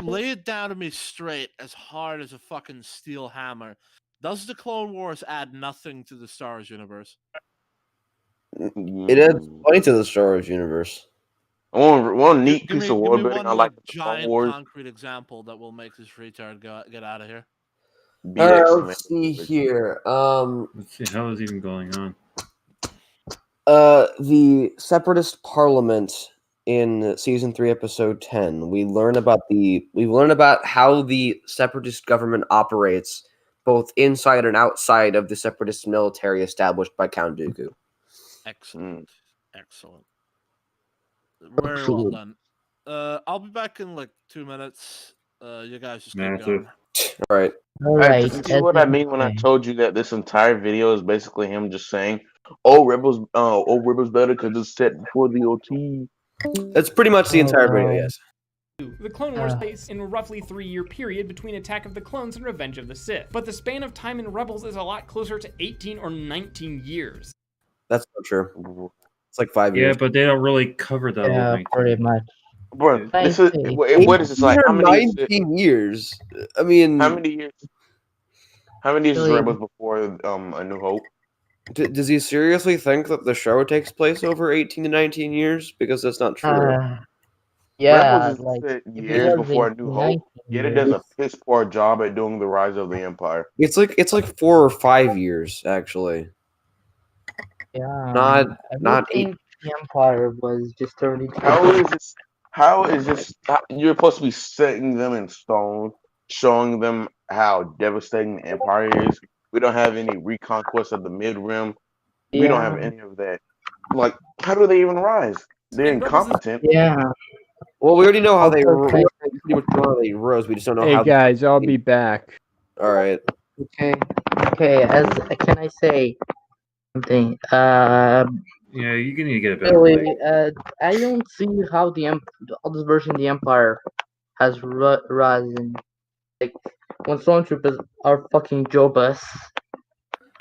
[SPEAKER 2] lay it down to me straight, as hard as a fucking steel hammer. Does the Clone Wars add nothing to the Star Wars universe?
[SPEAKER 3] It adds plenty to the Star Wars universe.
[SPEAKER 10] One neat
[SPEAKER 2] Give
[SPEAKER 10] piece
[SPEAKER 2] me
[SPEAKER 10] of world
[SPEAKER 2] one
[SPEAKER 10] building I like the Clone
[SPEAKER 2] giant
[SPEAKER 10] Wars.
[SPEAKER 2] concrete example that will make this retard get out of here.
[SPEAKER 3] Let's see here.
[SPEAKER 4] Let's see how is even going on.
[SPEAKER 3] The Separatist Parliament in season 3, episode 10. We learn about how the Separatist government operates, both inside and outside of the Separatist military established by Count Dooku.
[SPEAKER 2] Excellent. Very well done. I'll be back in like 2 minutes. You guys just keep going.
[SPEAKER 3] All right.
[SPEAKER 10] See what I mean when I told you that this entire video is basically him just saying, "Oh, Rebels better because it's set before the OT."
[SPEAKER 3] That's pretty much the entire video. Yes.
[SPEAKER 7] The Clone Wars space in a roughly 3-year period between Attack of the Clones and Revenge of the Sith. But the span of time in Rebels is a lot closer to 18 or 19 years.
[SPEAKER 3] That's not true. It's like 5 years.
[SPEAKER 4] Yeah, but they don't really cover that.
[SPEAKER 8] Yeah, pretty much.
[SPEAKER 10] Bro, this is what is this like? How many
[SPEAKER 3] 19 years? I mean,
[SPEAKER 10] how many years? How many years is Rebels before A New Hope?
[SPEAKER 3] Does he seriously think that the show takes place over 18 to 19 years? Because that's not true.
[SPEAKER 8] Yeah,
[SPEAKER 10] Rebels is years before A New Hope. Yet it does a piss poor job at doing the rise of the Empire.
[SPEAKER 3] It's like 4 or 5 years actually.
[SPEAKER 8] Yeah,
[SPEAKER 3] not 8.
[SPEAKER 8] The Empire was just 32.
[SPEAKER 10] How is this? You're supposed to be setting them in stone, showing them how devastating the Empire is. We don't have any reconquest of the Mid-Rim. We don't have any of that. Like, how do they even rise? They're incompetent.
[SPEAKER 8] Yeah.
[SPEAKER 3] Well, we already know how they pretty much know how they rose. We just don't know how.
[SPEAKER 6] Hey guys, I'll be back.
[SPEAKER 3] All right.
[SPEAKER 8] Okay. Can I say something?
[SPEAKER 4] Yeah, you need to get it back.
[SPEAKER 8] Really, I don't see how all this version of the Empire has risen. Like, when stormtroopers are fucking Jobus.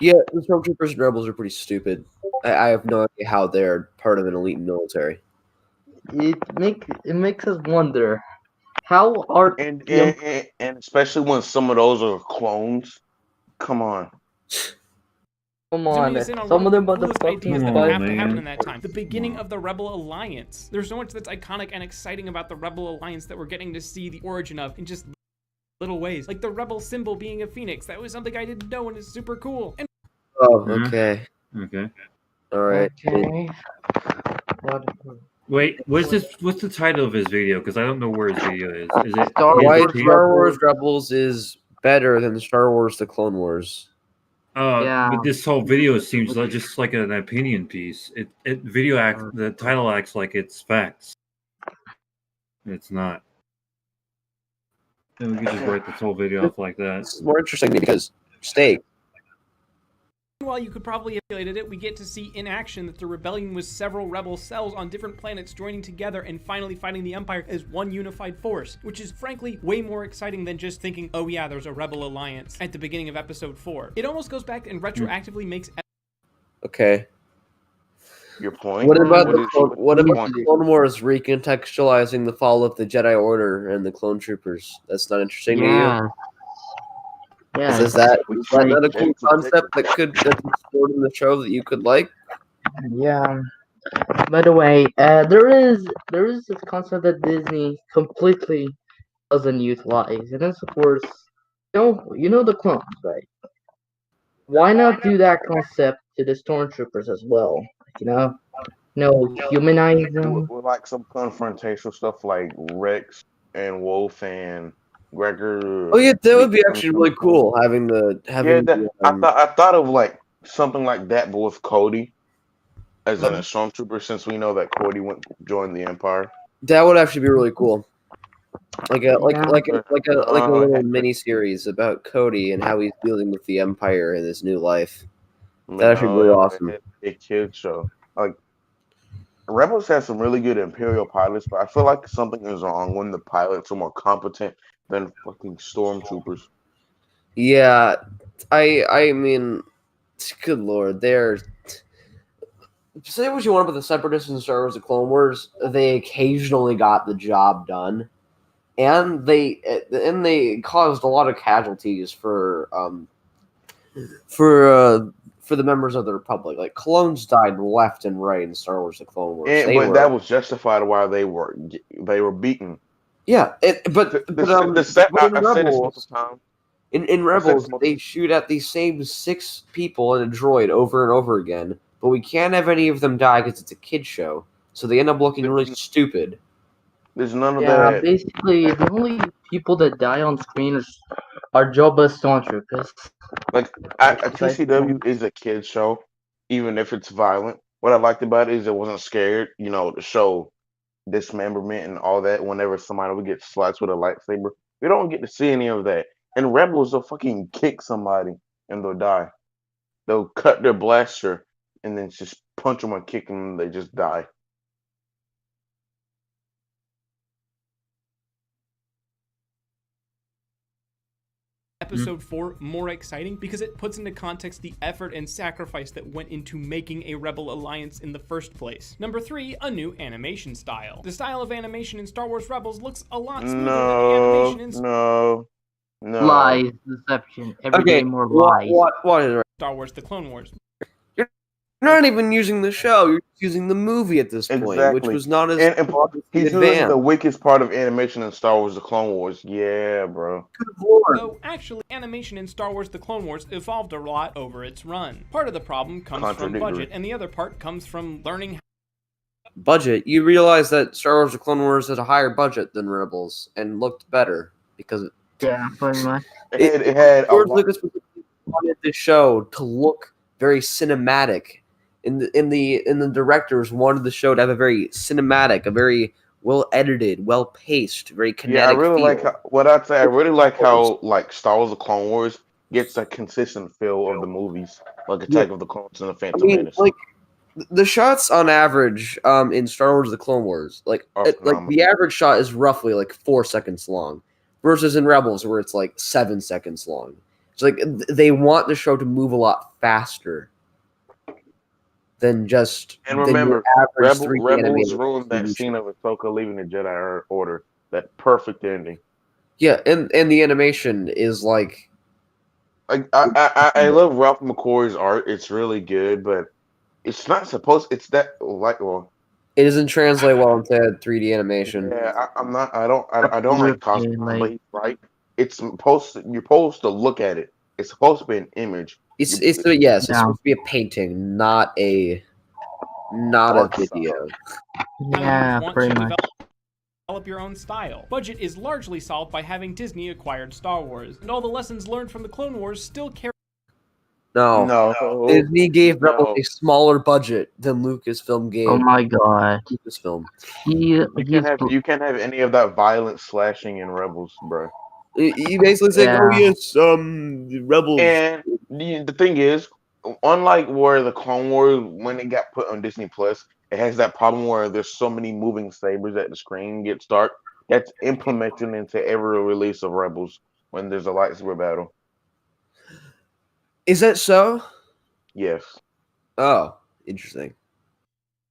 [SPEAKER 3] Yeah, the stormtroopers and rebels are pretty stupid. I have no idea how they're part of an elite military.
[SPEAKER 8] It makes us wonder how are
[SPEAKER 10] and especially when some of those are clones. Come on.
[SPEAKER 8] Come on, some of them
[SPEAKER 7] ideas that have to happen in that time. The beginning of the Rebel Alliance. There's so much that's iconic and exciting about the Rebel Alliance that we're getting to see the origin of in just little ways. Like the Rebel symbol being a phoenix. That was something I didn't know and it's super cool. And
[SPEAKER 3] okay.
[SPEAKER 4] Okay.
[SPEAKER 3] All right.
[SPEAKER 8] Okay.
[SPEAKER 4] Wait, what's the title of his video? Because I don't know where his video is. Is it
[SPEAKER 3] Why Star Wars Rebels is better than Star Wars The Clone Wars?
[SPEAKER 4] But this whole video seems like just like an opinion piece. The title acts like it's facts. It's not. And we could just write this whole video off like that.
[SPEAKER 3] It's more interesting because steak.
[SPEAKER 7] while you could probably have calculated it, we get to see in action that the rebellion was several rebel cells on different planets joining together and finally fighting the Empire as one unified force, which is frankly way more exciting than just thinking, oh yeah, there's a rebel alliance at the beginning of episode 4. It almost goes back and retroactively makes...
[SPEAKER 3] Okay.
[SPEAKER 10] Your point?
[SPEAKER 3] What about the Clone Wars recontextualizing the fall of the Jedi Order and the clone troopers? That's not interesting to you?
[SPEAKER 8] Yeah.
[SPEAKER 3] Is that a cool concept that's explored in the show that you could like?
[SPEAKER 8] Yeah. By the way, there is this concept that Disney completely doesn't utilize. And that's of course, you know the clones, right? Why not do that concept to the stormtroopers as well? Humanize them.
[SPEAKER 10] With like some confrontational stuff like Rex and Wolf and Gregor.
[SPEAKER 3] Oh yeah, that would be
[SPEAKER 10] becoming
[SPEAKER 3] actually really cool having the
[SPEAKER 10] I thought of like something like that, but with Cody as a stormtrooper, since we know that Cody joined the Empire.
[SPEAKER 3] That would actually be really cool. Like a
[SPEAKER 10] Yeah.
[SPEAKER 3] little mini series about Cody and how he's dealing with the Empire in his new life. That'd actually be really awesome.
[SPEAKER 10] A kid show. Like Rebels has some really good Imperial pilots, but I feel like something is wrong when the pilots are more competent than fucking stormtroopers.
[SPEAKER 3] Yeah, I mean, good lord, say what you want about the Separatists in Star Wars: The Clone Wars, they occasionally got the job done, and they caused a lot of casualties for the members of the Republic. Like clones died left and right in Star Wars: The Clone Wars.
[SPEAKER 10] That was justified while they were beaten.
[SPEAKER 3] Yeah, but in Rebels, they shoot at these same 6 people in a droid over and over again, but we can't have any of them die because it's a kid show, so they end up looking really stupid.
[SPEAKER 10] There's none of that.
[SPEAKER 8] Yeah, basically, the only people that die on screen are Jabba's stormtroopers.
[SPEAKER 10] Like, TCW is a kid show, even if it's violent. What I liked about it is it wasn't scared, to show dismemberment and all that whenever somebody would get sliced with a lightsaber. We don't get to see any of that. And Rebels will fucking kick somebody and they'll die. They'll cut their blaster and then just punch them and kick them and they just die.
[SPEAKER 7] Episode 4 more exciting because it puts into context the effort and sacrifice that went into making a Rebel Alliance in the first place. Number 3, a new animation style. The style of animation in Star Wars Rebels looks a lot smoother than the animation in
[SPEAKER 10] No.
[SPEAKER 8] Lies, deception, every day more lies.
[SPEAKER 3] What is
[SPEAKER 7] Star Wars: The Clone Wars.
[SPEAKER 3] You're not even using the show, you're using the movie at this point, which was not as
[SPEAKER 10] he's using the weakest part of animation in Star Wars: The Clone Wars. Yeah, bro.
[SPEAKER 7] Though actually, animation in Star Wars: The Clone Wars evolved a lot over its run. Part of the problem comes from budget, and the other part comes from learning.
[SPEAKER 3] Budget? You realize that Star Wars: The Clone Wars had a higher budget than Rebels and looked better because
[SPEAKER 8] pretty much.
[SPEAKER 10] It had
[SPEAKER 3] George Lucas wanted the show to look very cinematic. In the directors wanted the show to have a very cinematic, a very well edited, well paced, very kinetic.
[SPEAKER 10] Yeah, I really
[SPEAKER 3] feel.
[SPEAKER 10] like I really like how Star Wars: The Clone Wars gets a consistent feel of the movies, like Attack of the Clones and the Phantom Menace.
[SPEAKER 3] Like the shots on average, in Star Wars: The Clone Wars, the average shot is roughly like 4 seconds long, versus in Rebels where it's like 7 seconds long. It's like they want the show to move a lot faster than just.
[SPEAKER 10] And remember, Rebels ruined that scene of Ahsoka leaving the Jedi Order. That perfect ending.
[SPEAKER 3] Yeah, and the animation is like.
[SPEAKER 10] I love Ralph McQuarrie's art. It's really good, but it's not supposed. It's that
[SPEAKER 3] it doesn't translate well into 3D animation.
[SPEAKER 10] Yeah, I don't like costume, but he's right. It's supposed to, you're supposed to look at it. It's supposed to be an image.
[SPEAKER 3] It's supposed to be a painting, not a video.
[SPEAKER 8] Yeah, pretty much.
[SPEAKER 7] Develop your own style. Budget is largely solved by having Disney acquired Star Wars, and all the lessons learned from the Clone Wars still carry.
[SPEAKER 3] No. Disney gave Rebels a smaller budget than Lucasfilm gave.
[SPEAKER 8] Oh my god.
[SPEAKER 3] Lucasfilm.
[SPEAKER 10] You can't have any of that violent slashing in Rebels, bro.
[SPEAKER 3] You basically say, "Oh yes, Rebels."
[SPEAKER 10] And the thing is, unlike where the Clone Wars, when it got put on Disney Plus, it has that problem where there's so many moving sabers that the screen gets dark. That's implemented into every release of Rebels when there's a lightsaber battle.
[SPEAKER 3] Is that so?
[SPEAKER 10] Yes.
[SPEAKER 3] Oh, interesting.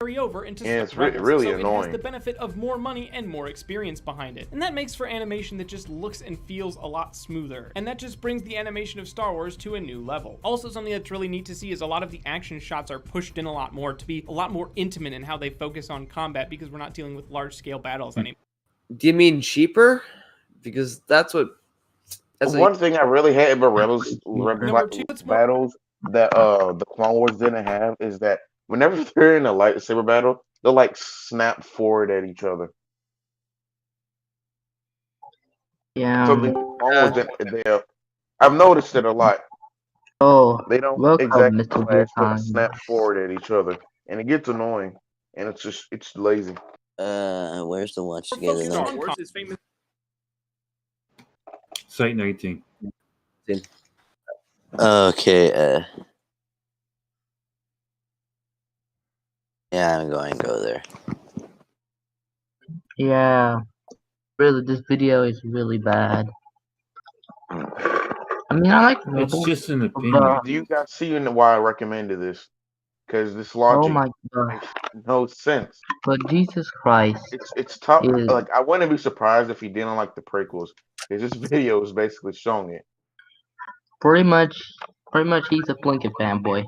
[SPEAKER 7] Carry over into
[SPEAKER 10] it's really
[SPEAKER 7] so
[SPEAKER 10] annoying.
[SPEAKER 7] It has the benefit of more money and more experience behind it, and that makes for animation that just looks and feels a lot smoother, and that just brings the animation of Star Wars to a new level. Also, something that's really neat to see is a lot of the action shots are pushed in a lot more to be a lot more intimate in how they focus on combat because we're not dealing with large-scale battles anymore.
[SPEAKER 3] Do you mean cheaper? because that's what.
[SPEAKER 10] One thing I really hate about Rebels
[SPEAKER 7] Number two, it's more
[SPEAKER 10] battles that the Clone Wars didn't have is that whenever they're in a lightsaber battle, they'll like snap forward at each other.
[SPEAKER 8] Yeah.
[SPEAKER 10] Something the Clone Wars didn't. I've noticed it a lot.
[SPEAKER 8] Oh,
[SPEAKER 10] They don't
[SPEAKER 8] welcome,
[SPEAKER 10] exactly
[SPEAKER 8] Mr.
[SPEAKER 10] clash, but
[SPEAKER 8] Beertime.
[SPEAKER 10] snap forward at each other, and it gets annoying, and it's lazy.
[SPEAKER 11] Where's the watch together
[SPEAKER 7] focused
[SPEAKER 11] then?
[SPEAKER 7] on Star Wars is famous.
[SPEAKER 4] Site 19.
[SPEAKER 11] Okay. Yeah, I'm going to go there.
[SPEAKER 8] Yeah. Really, this video is really bad. I mean, I like
[SPEAKER 4] It's
[SPEAKER 8] Rebels,
[SPEAKER 4] just an opinion.
[SPEAKER 8] but
[SPEAKER 10] Do you guys see why I recommended this? Because this
[SPEAKER 8] oh
[SPEAKER 10] logic
[SPEAKER 8] my god.
[SPEAKER 10] makes no sense.
[SPEAKER 8] But Jesus Christ
[SPEAKER 10] It's tough.
[SPEAKER 8] is
[SPEAKER 10] Like I wouldn't be surprised if he didn't like the prequels, because this video is basically showing it.
[SPEAKER 8] pretty much he's a Blinken fanboy.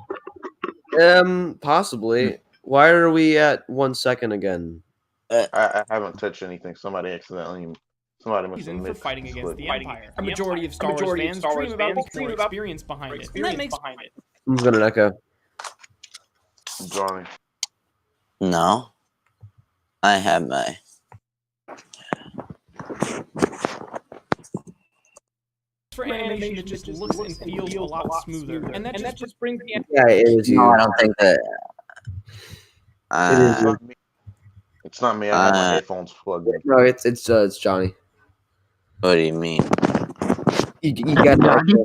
[SPEAKER 3] Possibly. Why are we at 1 second again?
[SPEAKER 10] I haven't touched anything. Somebody must have
[SPEAKER 7] Reason for
[SPEAKER 10] mixed
[SPEAKER 7] fighting
[SPEAKER 10] the
[SPEAKER 7] against
[SPEAKER 10] split.
[SPEAKER 7] the Empire. A majority of Star Wars fans dream about the experience behind it, and that makes
[SPEAKER 3] Who's gonna echo?
[SPEAKER 10] Johnny.
[SPEAKER 11] No. I have my.
[SPEAKER 7] for animation that just looks and feels a lot smoother, and that just brings the
[SPEAKER 3] Yeah, it is you.
[SPEAKER 11] No, I don't think that.
[SPEAKER 3] It is you.
[SPEAKER 10] It's not me. I have my headphones plugged in.
[SPEAKER 3] No, it's Johnny.
[SPEAKER 11] What do you mean?
[SPEAKER 3] You got an echo.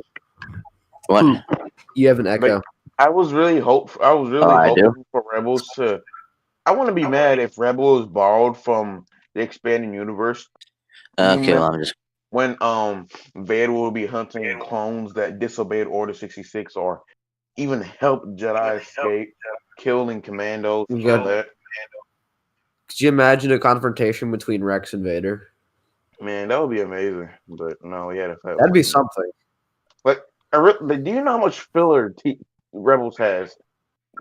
[SPEAKER 11] What?
[SPEAKER 3] You have an echo.
[SPEAKER 10] I was really hoping for Rebels to. I want to be mad if Rebels borrowed from the expanding universe.
[SPEAKER 11] Okay, well, I'm just.
[SPEAKER 10] When Vader will be hunting clones that disobeyed Order 66 or even helped Jedi escape, killing commandos, all that.
[SPEAKER 3] Could you imagine a confrontation between Rex and Vader?
[SPEAKER 10] Man, that would be amazing. But no, yeah,
[SPEAKER 3] that'd be something.
[SPEAKER 10] But do you know how much filler Rebels has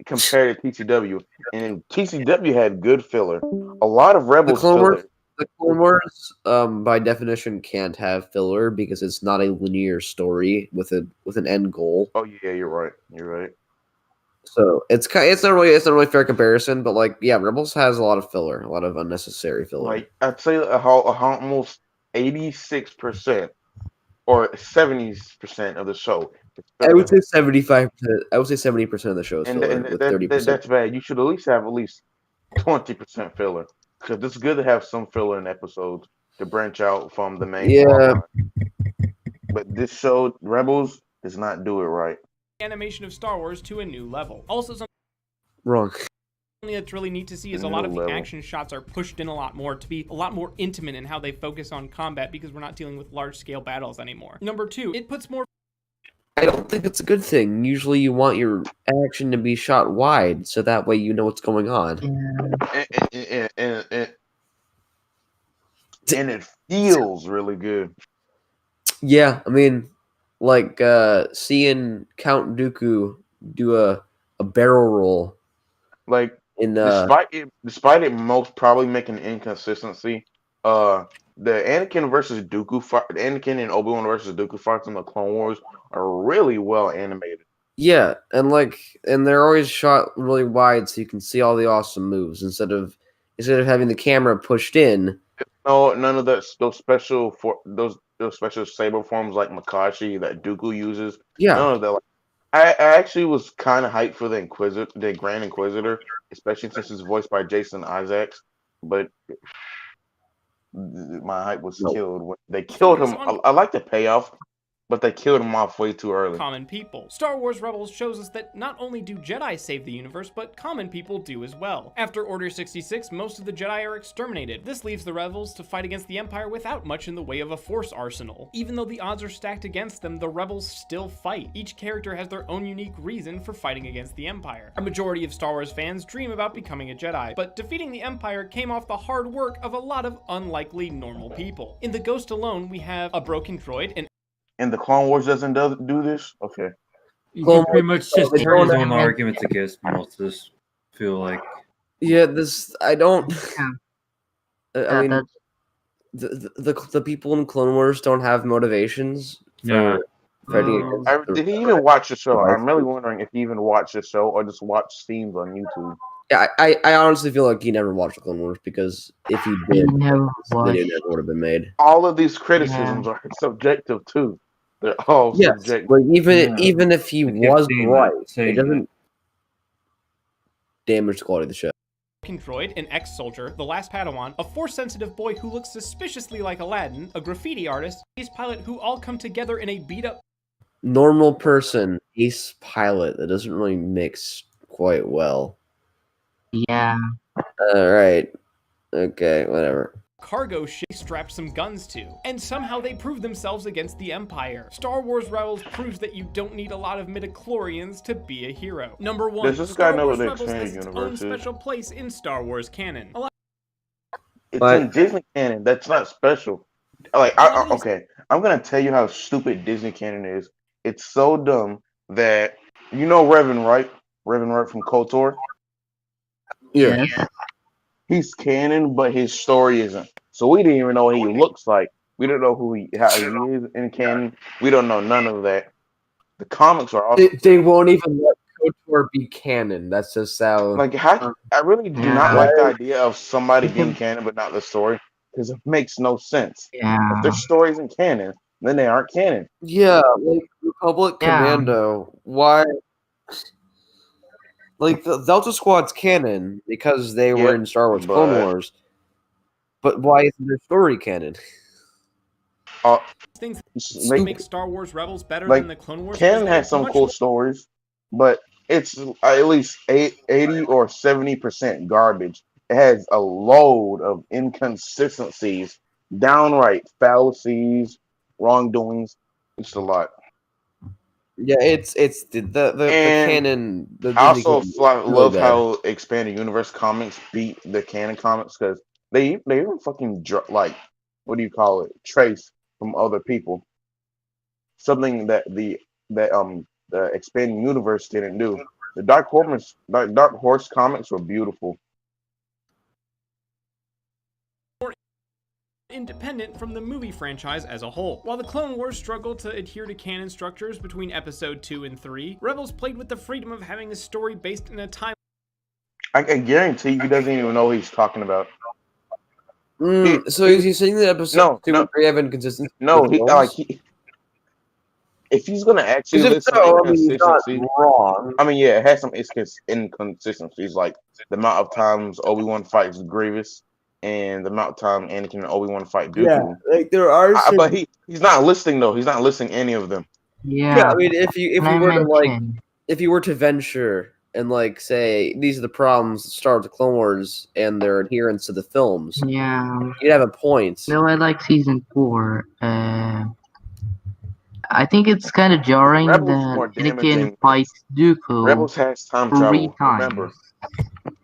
[SPEAKER 10] compared to TCW? And TCW had good filler. A lot of Rebels filler.
[SPEAKER 3] The Clone Wars, by definition, can't have filler because it's not a linear story with an end goal.
[SPEAKER 10] Oh yeah, you're right. You're right.
[SPEAKER 3] So it's not really a fair comparison, but like yeah, Rebels has a lot of filler, a lot of unnecessary filler.
[SPEAKER 10] Like I'd say almost 86% or 70% of the show.
[SPEAKER 3] I would say 75%. I would say 70% of the show is filler,
[SPEAKER 10] and
[SPEAKER 3] with 30%.
[SPEAKER 10] That's bad. You should at least have 20% filler. Because it's good to have some filler in episodes to branch out from the main.
[SPEAKER 3] Yeah.
[SPEAKER 10] But this show, Rebels, does not do it right.
[SPEAKER 7] animation of Star Wars to a new level. Also, something
[SPEAKER 3] Wrong.
[SPEAKER 7] that's really neat to see is a lot of the action shots are pushed in a lot more to be a lot more intimate in how they focus on combat because we're not dealing with large-scale battles anymore. Number two, it puts more.
[SPEAKER 3] I don't think it's a good thing. Usually you want your action to be shot wide, so that way you know what's going on.
[SPEAKER 10] And it feels really good.
[SPEAKER 3] Yeah, I mean, like seeing Count Dooku do a barrel roll.
[SPEAKER 10] Like, despite it most probably making an inconsistency, the Anakin versus Dooku fight, Anakin and Obi-Wan versus Dooku fights in the Clone Wars are really well animated.
[SPEAKER 3] Yeah, and they're always shot really wide so you can see all the awesome moves instead of having the camera pushed in.
[SPEAKER 10] No, none of those special saber forms like Makashi that Dooku uses.
[SPEAKER 3] Yeah,
[SPEAKER 10] none of that. I actually was kind of hyped for the Grand Inquisitor, especially since it's voiced by Jason Isaacs. But my hype was killed when they killed him. I like the payoff, but they killed him off way too early.
[SPEAKER 7] Common people. Star Wars Rebels shows us that not only do Jedi save the universe, but common people do as well. After Order 66, most of the Jedi are exterminated. This leaves the Rebels to fight against the Empire without much in the way of a Force arsenal. Even though the odds are stacked against them, the Rebels still fight. Each character has their own unique reason for fighting against the Empire. A majority of Star Wars fans dream about becoming a Jedi, but defeating the Empire came off the hard work of a lot of unlikely normal people. In The Ghost alone, we have a broken droid,
[SPEAKER 10] And the Clone Wars doesn't do this? Okay.
[SPEAKER 4] You can pretty much just turn his own arguments against most of this, feel like.
[SPEAKER 3] Yeah, I don't... I mean, the people in Clone Wars don't have motivations
[SPEAKER 4] Yeah.
[SPEAKER 3] for fighting against
[SPEAKER 10] Did he even watch the show? I'm really wondering if he even watched the show or just watched scenes on YouTube.
[SPEAKER 3] Yeah, I honestly feel like he never watched the Clone Wars, because if he did,
[SPEAKER 8] never
[SPEAKER 3] this video never would have been made.
[SPEAKER 10] All of these criticisms are subjective too. They're all
[SPEAKER 3] Yes,
[SPEAKER 10] subjective.
[SPEAKER 3] like even if he was right, it doesn't damage the quality of the show.
[SPEAKER 7] Droid, an ex-soldier, the last Padawan, a Force-sensitive boy who looks suspiciously like Aladdin, a graffiti artist, ace pilot who all come together in a beat-up
[SPEAKER 3] Normal person, ace pilot, that doesn't really mix quite well.
[SPEAKER 8] Yeah.
[SPEAKER 3] Alright. Okay, whatever.
[SPEAKER 7] cargo ship strapped some guns to, and somehow they prove themselves against the Empire. Star Wars Rebels proves that you don't need a lot of midichlorians to be a hero. Number 1,
[SPEAKER 10] Does this
[SPEAKER 7] Star
[SPEAKER 10] guy know
[SPEAKER 7] Wars
[SPEAKER 10] what the
[SPEAKER 7] Rebels has
[SPEAKER 10] expanded
[SPEAKER 7] its own
[SPEAKER 10] universe is?
[SPEAKER 7] special place in Star Wars canon.
[SPEAKER 10] It's in Disney canon. That's not special. Like, okay, I'm gonna tell you how stupid Disney canon is. It's so dumb that you know Revan, right? Revan Wright from KOTOR.
[SPEAKER 3] Yeah.
[SPEAKER 10] He's canon, but his story isn't. So we didn't even know what he looks like. We don't know how he is in canon. We don't know none of that. The comics are awesome.
[SPEAKER 3] They won't even let KOTOR be canon. That's just how.
[SPEAKER 10] Like, I really do not like the idea of somebody being canon but not the story, because it makes no sense.
[SPEAKER 8] Yeah.
[SPEAKER 10] If their stories in canon, then they aren't canon.
[SPEAKER 3] Yeah, like Republic Commando. Why? Like the Delta Squad's canon because they were in Star Wars Clone Wars. But why isn't their story canon?
[SPEAKER 7] Things that make Star Wars Rebels better
[SPEAKER 10] like,
[SPEAKER 7] than the Clone Wars.
[SPEAKER 10] canon has some cool stories, but it's at least 80 or 70% garbage. It has a load of inconsistencies, downright fallacies, wrongdoings. It's a lot.
[SPEAKER 3] Yeah, it's the canon. The
[SPEAKER 10] I also love
[SPEAKER 3] bad.
[SPEAKER 10] how expanded universe comics beat the canon comics, because they even fucking like, what do you call it? Trace from other people. Something that the expanding universe didn't do. The Dark Horse comics were beautiful.
[SPEAKER 7] Independent from the movie franchise as a whole. While the Clone Wars struggled to adhere to canon structures between Episode 2 and 3, Rebels played with the freedom of having a story based in a time.
[SPEAKER 10] I can guarantee he doesn't even know what he's talking about.
[SPEAKER 3] So is he saying that Episode 2 and 3 have inconsistencies?
[SPEAKER 10] No, if he's gonna actually list some inconsistencies,
[SPEAKER 3] wrong.
[SPEAKER 10] I mean, yeah, it has some inconsistencies, like the amount of times Obi-Wan fights Grievous and the amount of time Anakin and Obi-Wan fight Dooku.
[SPEAKER 3] Yeah, like there are some...
[SPEAKER 10] but he's not listing though. He's not listing any of them.
[SPEAKER 3] Yeah, I mean, if you were to if you were to venture and like say these are the problems that start with the Clone Wars and their adherence to the films, you'd have a point.
[SPEAKER 8] No, I like season 4. I think it's kind of jarring that Anakin fights Dooku.
[SPEAKER 10] Rebels has time travel.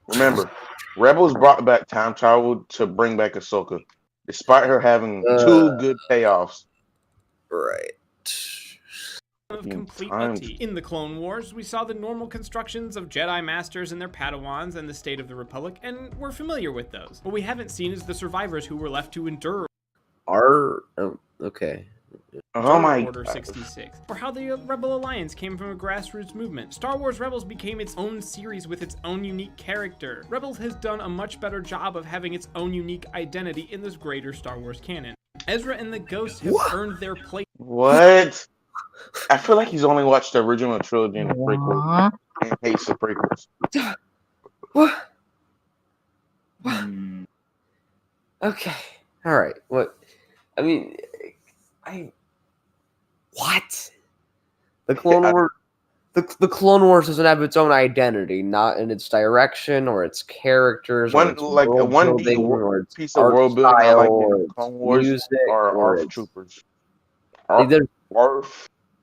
[SPEAKER 10] Remember, Rebels brought back time travel to bring back Ahsoka, despite her having 2 good payoffs.
[SPEAKER 3] Right.
[SPEAKER 7] Of complete in the Clone Wars, we saw the normal constructions of Jedi Masters and their Padawans and the state of the Republic, and we're familiar with those. What we haven't seen is the survivors who were left to endure.
[SPEAKER 3] Okay.
[SPEAKER 10] Oh my
[SPEAKER 7] Order 66, or how the Rebel Alliance came from a grassroots movement. Star Wars Rebels became its own series with its own unique character. Rebels has done a much better job of having its own unique identity in this greater Star Wars canon. Ezra and the Ghost have earned their place.
[SPEAKER 10] What? I feel like he's only watched the original trilogy and the prequels and hates the prequels.
[SPEAKER 3] What? Okay. All right. What? I mean, what? The Clone Wars. The Clone Wars doesn't have its own identity, not in its direction or its characters.
[SPEAKER 10] One piece of world building I like in Clone Wars are ARF Troopers.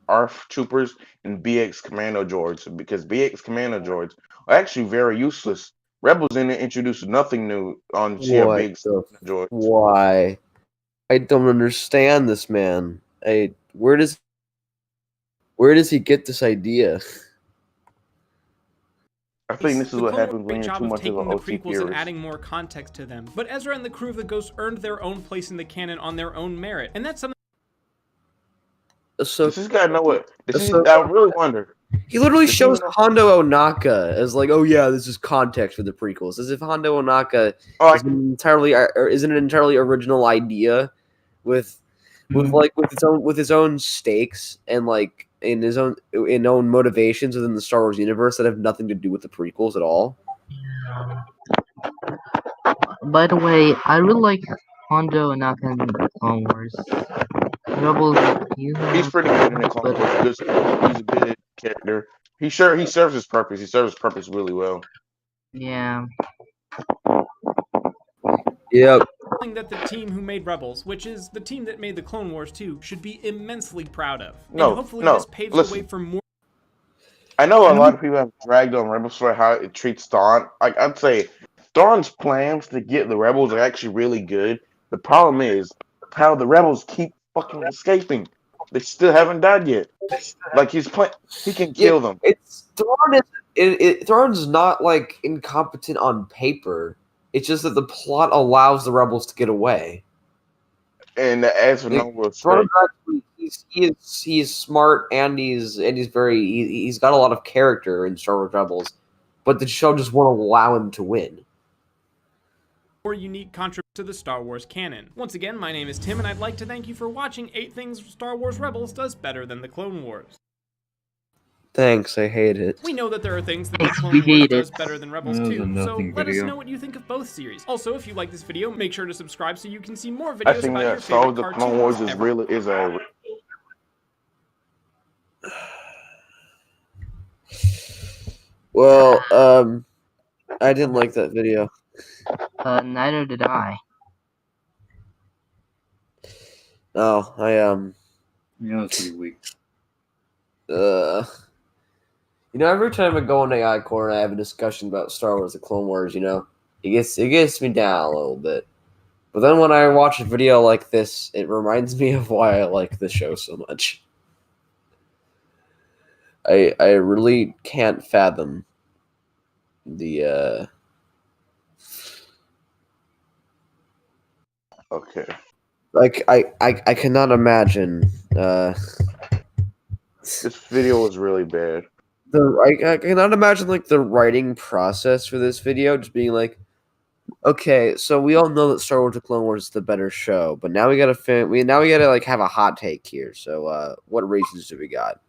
[SPEAKER 10] ARF Troopers and BX Commando droids, because BX Commando droids are actually very useless. Rebels didn't introduce nothing new on BX droids.
[SPEAKER 3] Why? I don't understand this man. Where does he get this idea?
[SPEAKER 10] I think this is
[SPEAKER 7] The
[SPEAKER 10] what
[SPEAKER 7] Clone Wars
[SPEAKER 10] happens
[SPEAKER 7] did a
[SPEAKER 10] when
[SPEAKER 7] great
[SPEAKER 10] you're
[SPEAKER 7] job
[SPEAKER 10] too
[SPEAKER 7] of
[SPEAKER 10] much of an
[SPEAKER 7] taking the
[SPEAKER 10] OT
[SPEAKER 7] prequels and
[SPEAKER 10] theorist.
[SPEAKER 7] adding more context to them, but Ezra and the crew of the Ghost earned their own place in the canon on their own merit, and that's something.
[SPEAKER 3] So
[SPEAKER 10] This guy know what?
[SPEAKER 3] So-
[SPEAKER 10] I really wonder.
[SPEAKER 3] he literally
[SPEAKER 10] Does he
[SPEAKER 3] shows
[SPEAKER 10] know-
[SPEAKER 3] Hondo Onaka as like, oh yeah, this is context for the prequels, as if Hondo Onaka is an entirely original idea with its own stakes and like in his own motivations within the Star Wars universe that have nothing to do with the prequels at all.
[SPEAKER 8] By the way, I really like Hondo and Naka in the Clone Wars. Rebels,
[SPEAKER 10] He's pretty good in the Clone Wars. He's a good character. He serves his purpose. He serves his purpose really well.
[SPEAKER 8] Yeah.
[SPEAKER 3] Yep.
[SPEAKER 7] Something that the team who made Rebels, which is the team that made the Clone Wars too, should be immensely proud of. And hopefully this paves the way for more.
[SPEAKER 10] I know a lot of people have dragged on Rebels for how it treats Thrawn. Like I'd say, Thrawn's plans to get the Rebels are actually really good. The problem is how the Rebels keep fucking escaping. They still haven't died yet. Like he can kill them.
[SPEAKER 3] Thrawn's not like incompetent on paper. It's just that the plot allows the rebels to get away.
[SPEAKER 10] And as for no respect,
[SPEAKER 3] he's smart and he's he's got a lot of character in Star Wars Rebels, but the show just won't allow him to win.
[SPEAKER 7] More unique contributions to the Star Wars canon. Once again, my name is Tim, and I'd like to thank you for watching 8 Things Star Wars Rebels does better than the Clone Wars.
[SPEAKER 3] Thanks, I hate it.
[SPEAKER 7] We know that there are things that the Clone Wars does better than Rebels too, so let us know what you think of both series. Also, if you like this video, make sure to subscribe so you can see more videos
[SPEAKER 10] I think
[SPEAKER 7] about
[SPEAKER 10] that
[SPEAKER 7] your
[SPEAKER 10] Star
[SPEAKER 7] favorite
[SPEAKER 10] Wars: The Clone Wars
[SPEAKER 7] cartoons
[SPEAKER 10] is a.
[SPEAKER 3] Well, I didn't like that video.
[SPEAKER 8] Neither did I.
[SPEAKER 3] Oh,
[SPEAKER 4] Yeah, that's pretty weak.
[SPEAKER 3] Every time I go on AI Core and I have a discussion about Star Wars: The Clone Wars, it gets me down a little bit. But then when I watch a video like this, it reminds me of why I like the show so much. I really can't fathom the
[SPEAKER 10] Okay.
[SPEAKER 3] like I cannot imagine
[SPEAKER 10] This video was really bad.
[SPEAKER 3] I cannot imagine like the writing process for this video just being like, okay, so we all know that Star Wars: The Clone Wars is the better show, but now we gotta like have a hot take here. So what reasons do we got?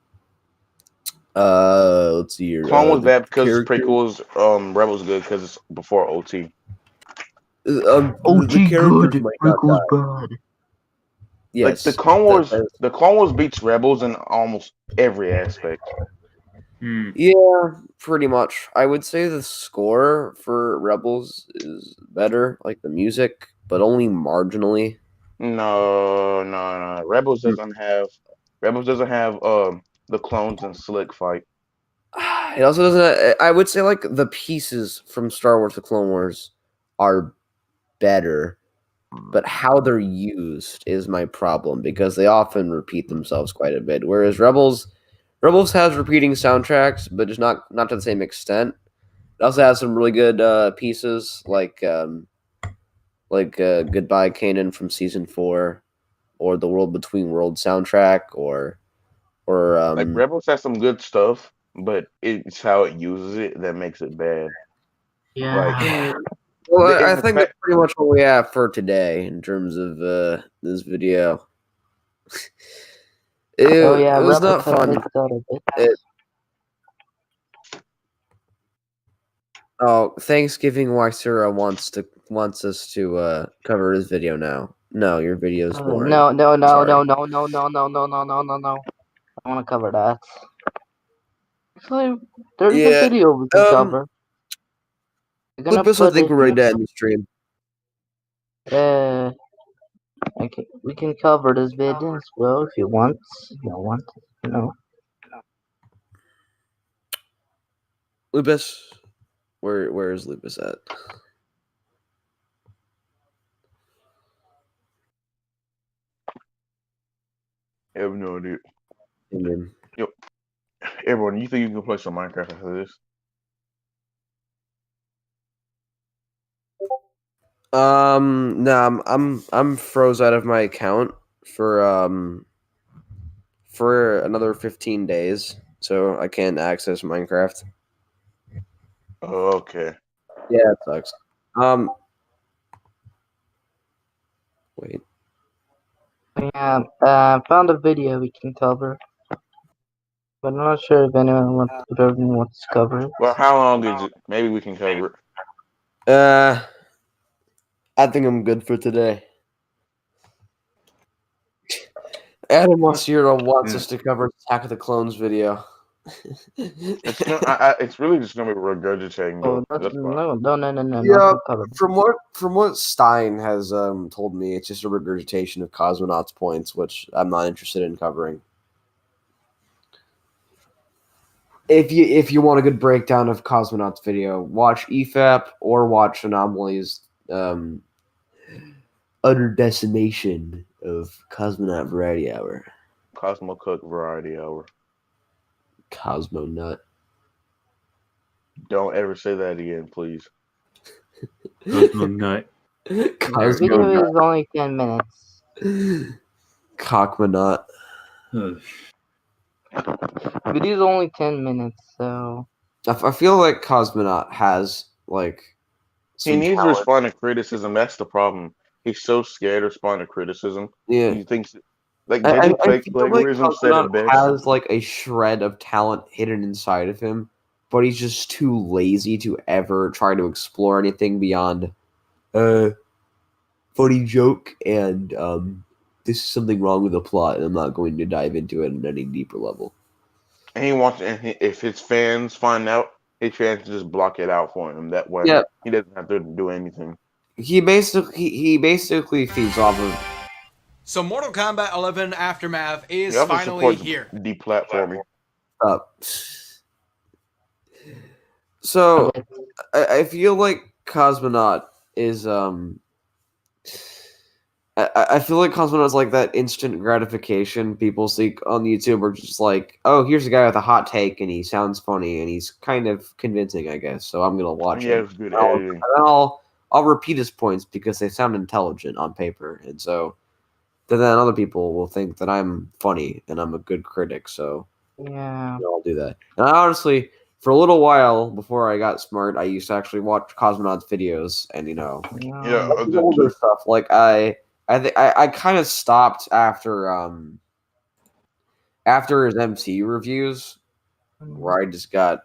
[SPEAKER 3] Let's see here.
[SPEAKER 10] Clone was bad because prequels. Rebels good because it's before OT.
[SPEAKER 8] OT good, prequels bad.
[SPEAKER 3] Yes,
[SPEAKER 10] like the Clone Wars beats Rebels in almost every aspect.
[SPEAKER 3] Yeah, pretty much. I would say the score for Rebels is better, like the music, but only marginally.
[SPEAKER 10] No. Rebels doesn't have the clones and slick fight.
[SPEAKER 3] It also doesn't. I would say like the pieces from Star Wars: The Clone Wars are better, but how they're used is my problem because they often repeat themselves quite a bit. Whereas Rebels has repeating soundtracks, but just not to the same extent. It also has some really good pieces like "Goodbye Kanan" from season 4, or the "World Between Worlds" soundtrack, or
[SPEAKER 10] like Rebels has some good stuff, but it's how it uses it that makes it bad.
[SPEAKER 8] Yeah.
[SPEAKER 10] Like,
[SPEAKER 3] well, I think that's pretty much what we have for today in terms of this video. It was not fun. Thanksgiving Wysura wants us to cover his video now. No, your video is boring.
[SPEAKER 8] No.
[SPEAKER 3] Sorry.
[SPEAKER 8] I want to cover that. So there's a video we can cover.
[SPEAKER 3] Lucas, I think we're ready to end the stream.
[SPEAKER 8] Okay, we can cover this video as well if you want.
[SPEAKER 3] Lupus, where is Lupus at?
[SPEAKER 10] I have no idea.
[SPEAKER 3] Amen.
[SPEAKER 10] Yo, everyone, you think you can play some Minecraft after this?
[SPEAKER 3] No, I'm froze out of my account for another 15 days, so I can't access Minecraft.
[SPEAKER 10] Oh, okay.
[SPEAKER 3] Yeah, it sucks. Wait.
[SPEAKER 8] Yeah, found a video we can cover, but I'm not sure if everyone wants to cover it.
[SPEAKER 10] Well, how long is it? Maybe we can cover it.
[SPEAKER 3] I think I'm good for today. Adam wants us to cover Attack of the Clones video.
[SPEAKER 10] It's really just gonna be regurgitating.
[SPEAKER 8] Oh,
[SPEAKER 10] That's fine.
[SPEAKER 8] no.
[SPEAKER 3] Yeah,
[SPEAKER 8] not cover.
[SPEAKER 3] from what Stein has told me, it's just a regurgitation of Cosmonauts points, which I'm not interested in covering. If you want a good breakdown of Cosmonauts video, watch EFAP or watch Anomaly's utter decimation of Cosmonaut Variety Hour.
[SPEAKER 10] Cosmo Cook Variety Hour.
[SPEAKER 3] Cosmo Nut.
[SPEAKER 10] Don't ever say that again, please.
[SPEAKER 4] Cosmo Nut.
[SPEAKER 8] The video is only 10 minutes.
[SPEAKER 3] Cockmanut.
[SPEAKER 8] Video is only 10 minutes, so
[SPEAKER 3] I feel like Cosmonaut has like
[SPEAKER 10] he needs to respond to criticism. That's the problem. He's so scared to respond to criticism.
[SPEAKER 3] Yeah,
[SPEAKER 10] he thinks like
[SPEAKER 3] I feel like
[SPEAKER 10] plagiarism said it
[SPEAKER 3] Cosmonaut
[SPEAKER 10] best.
[SPEAKER 3] has like a shred of talent hidden inside of him, but he's just too lazy to ever try to explore anything beyond funny joke and this is something wrong with the plot, and I'm not going to dive into it at any deeper level.
[SPEAKER 10] And he wants, if his fans find out, his fans just block it out for him. That way, he doesn't have to do anything. He
[SPEAKER 3] basically feeds off of.
[SPEAKER 12] So Mortal Kombat 11 Aftermath is finally here.
[SPEAKER 10] Deplatforming.
[SPEAKER 3] So I feel like Cosmonaut is I feel like Cosmonaut's like that instant gratification people seek on YouTube, are just like, oh, here's a guy with a hot take and he sounds funny and he's kind of convincing, I guess. So I'm gonna watch it.
[SPEAKER 10] It's good editing.
[SPEAKER 3] And then I'll repeat his points because they sound intelligent on paper, and so then other people will think that I'm funny and I'm a good critic. So
[SPEAKER 8] yeah,
[SPEAKER 3] I'll do that. And I honestly, for a little while before I got smart, I used to actually watch Cosmonaut's videos, and older stuff. Like I kind of stopped after his MCU reviews, where I just got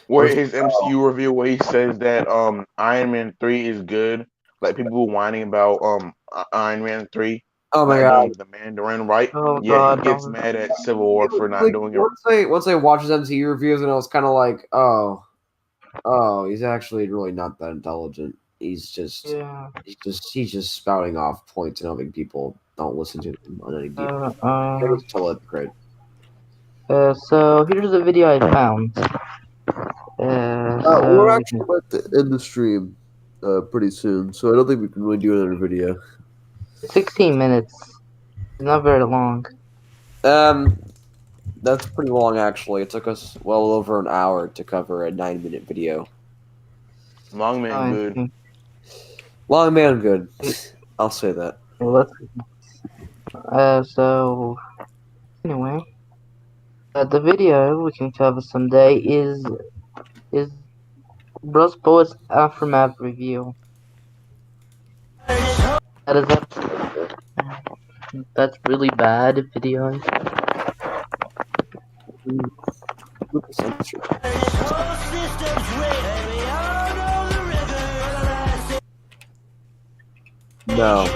[SPEAKER 10] his MCU review where he says that Iron Man 3 is good. Like people whining about Iron Man 3.
[SPEAKER 3] Oh my god,
[SPEAKER 10] the Mandarin, right?
[SPEAKER 8] Oh
[SPEAKER 10] He
[SPEAKER 8] god,
[SPEAKER 10] gets mad at Civil War for not doing it.
[SPEAKER 3] Once I watched his MCU reviews, and I was kind of like, oh, he's actually really not that intelligent. He's just spouting off points and hoping people don't listen to him on any deep. Great.
[SPEAKER 8] So here's a video I found.
[SPEAKER 3] We're actually about to end the stream pretty soon, so I don't think we can really do another video.
[SPEAKER 8] 16 minutes. Not very long.
[SPEAKER 3] That's pretty long actually. It took us well over an hour to cover a 9-minute video.
[SPEAKER 10] Long man good.
[SPEAKER 3] Long man good. I'll say that.
[SPEAKER 8] So anyway, the video we can cover someday is Bros Poets Aftermath review. That's really bad video.
[SPEAKER 3] No.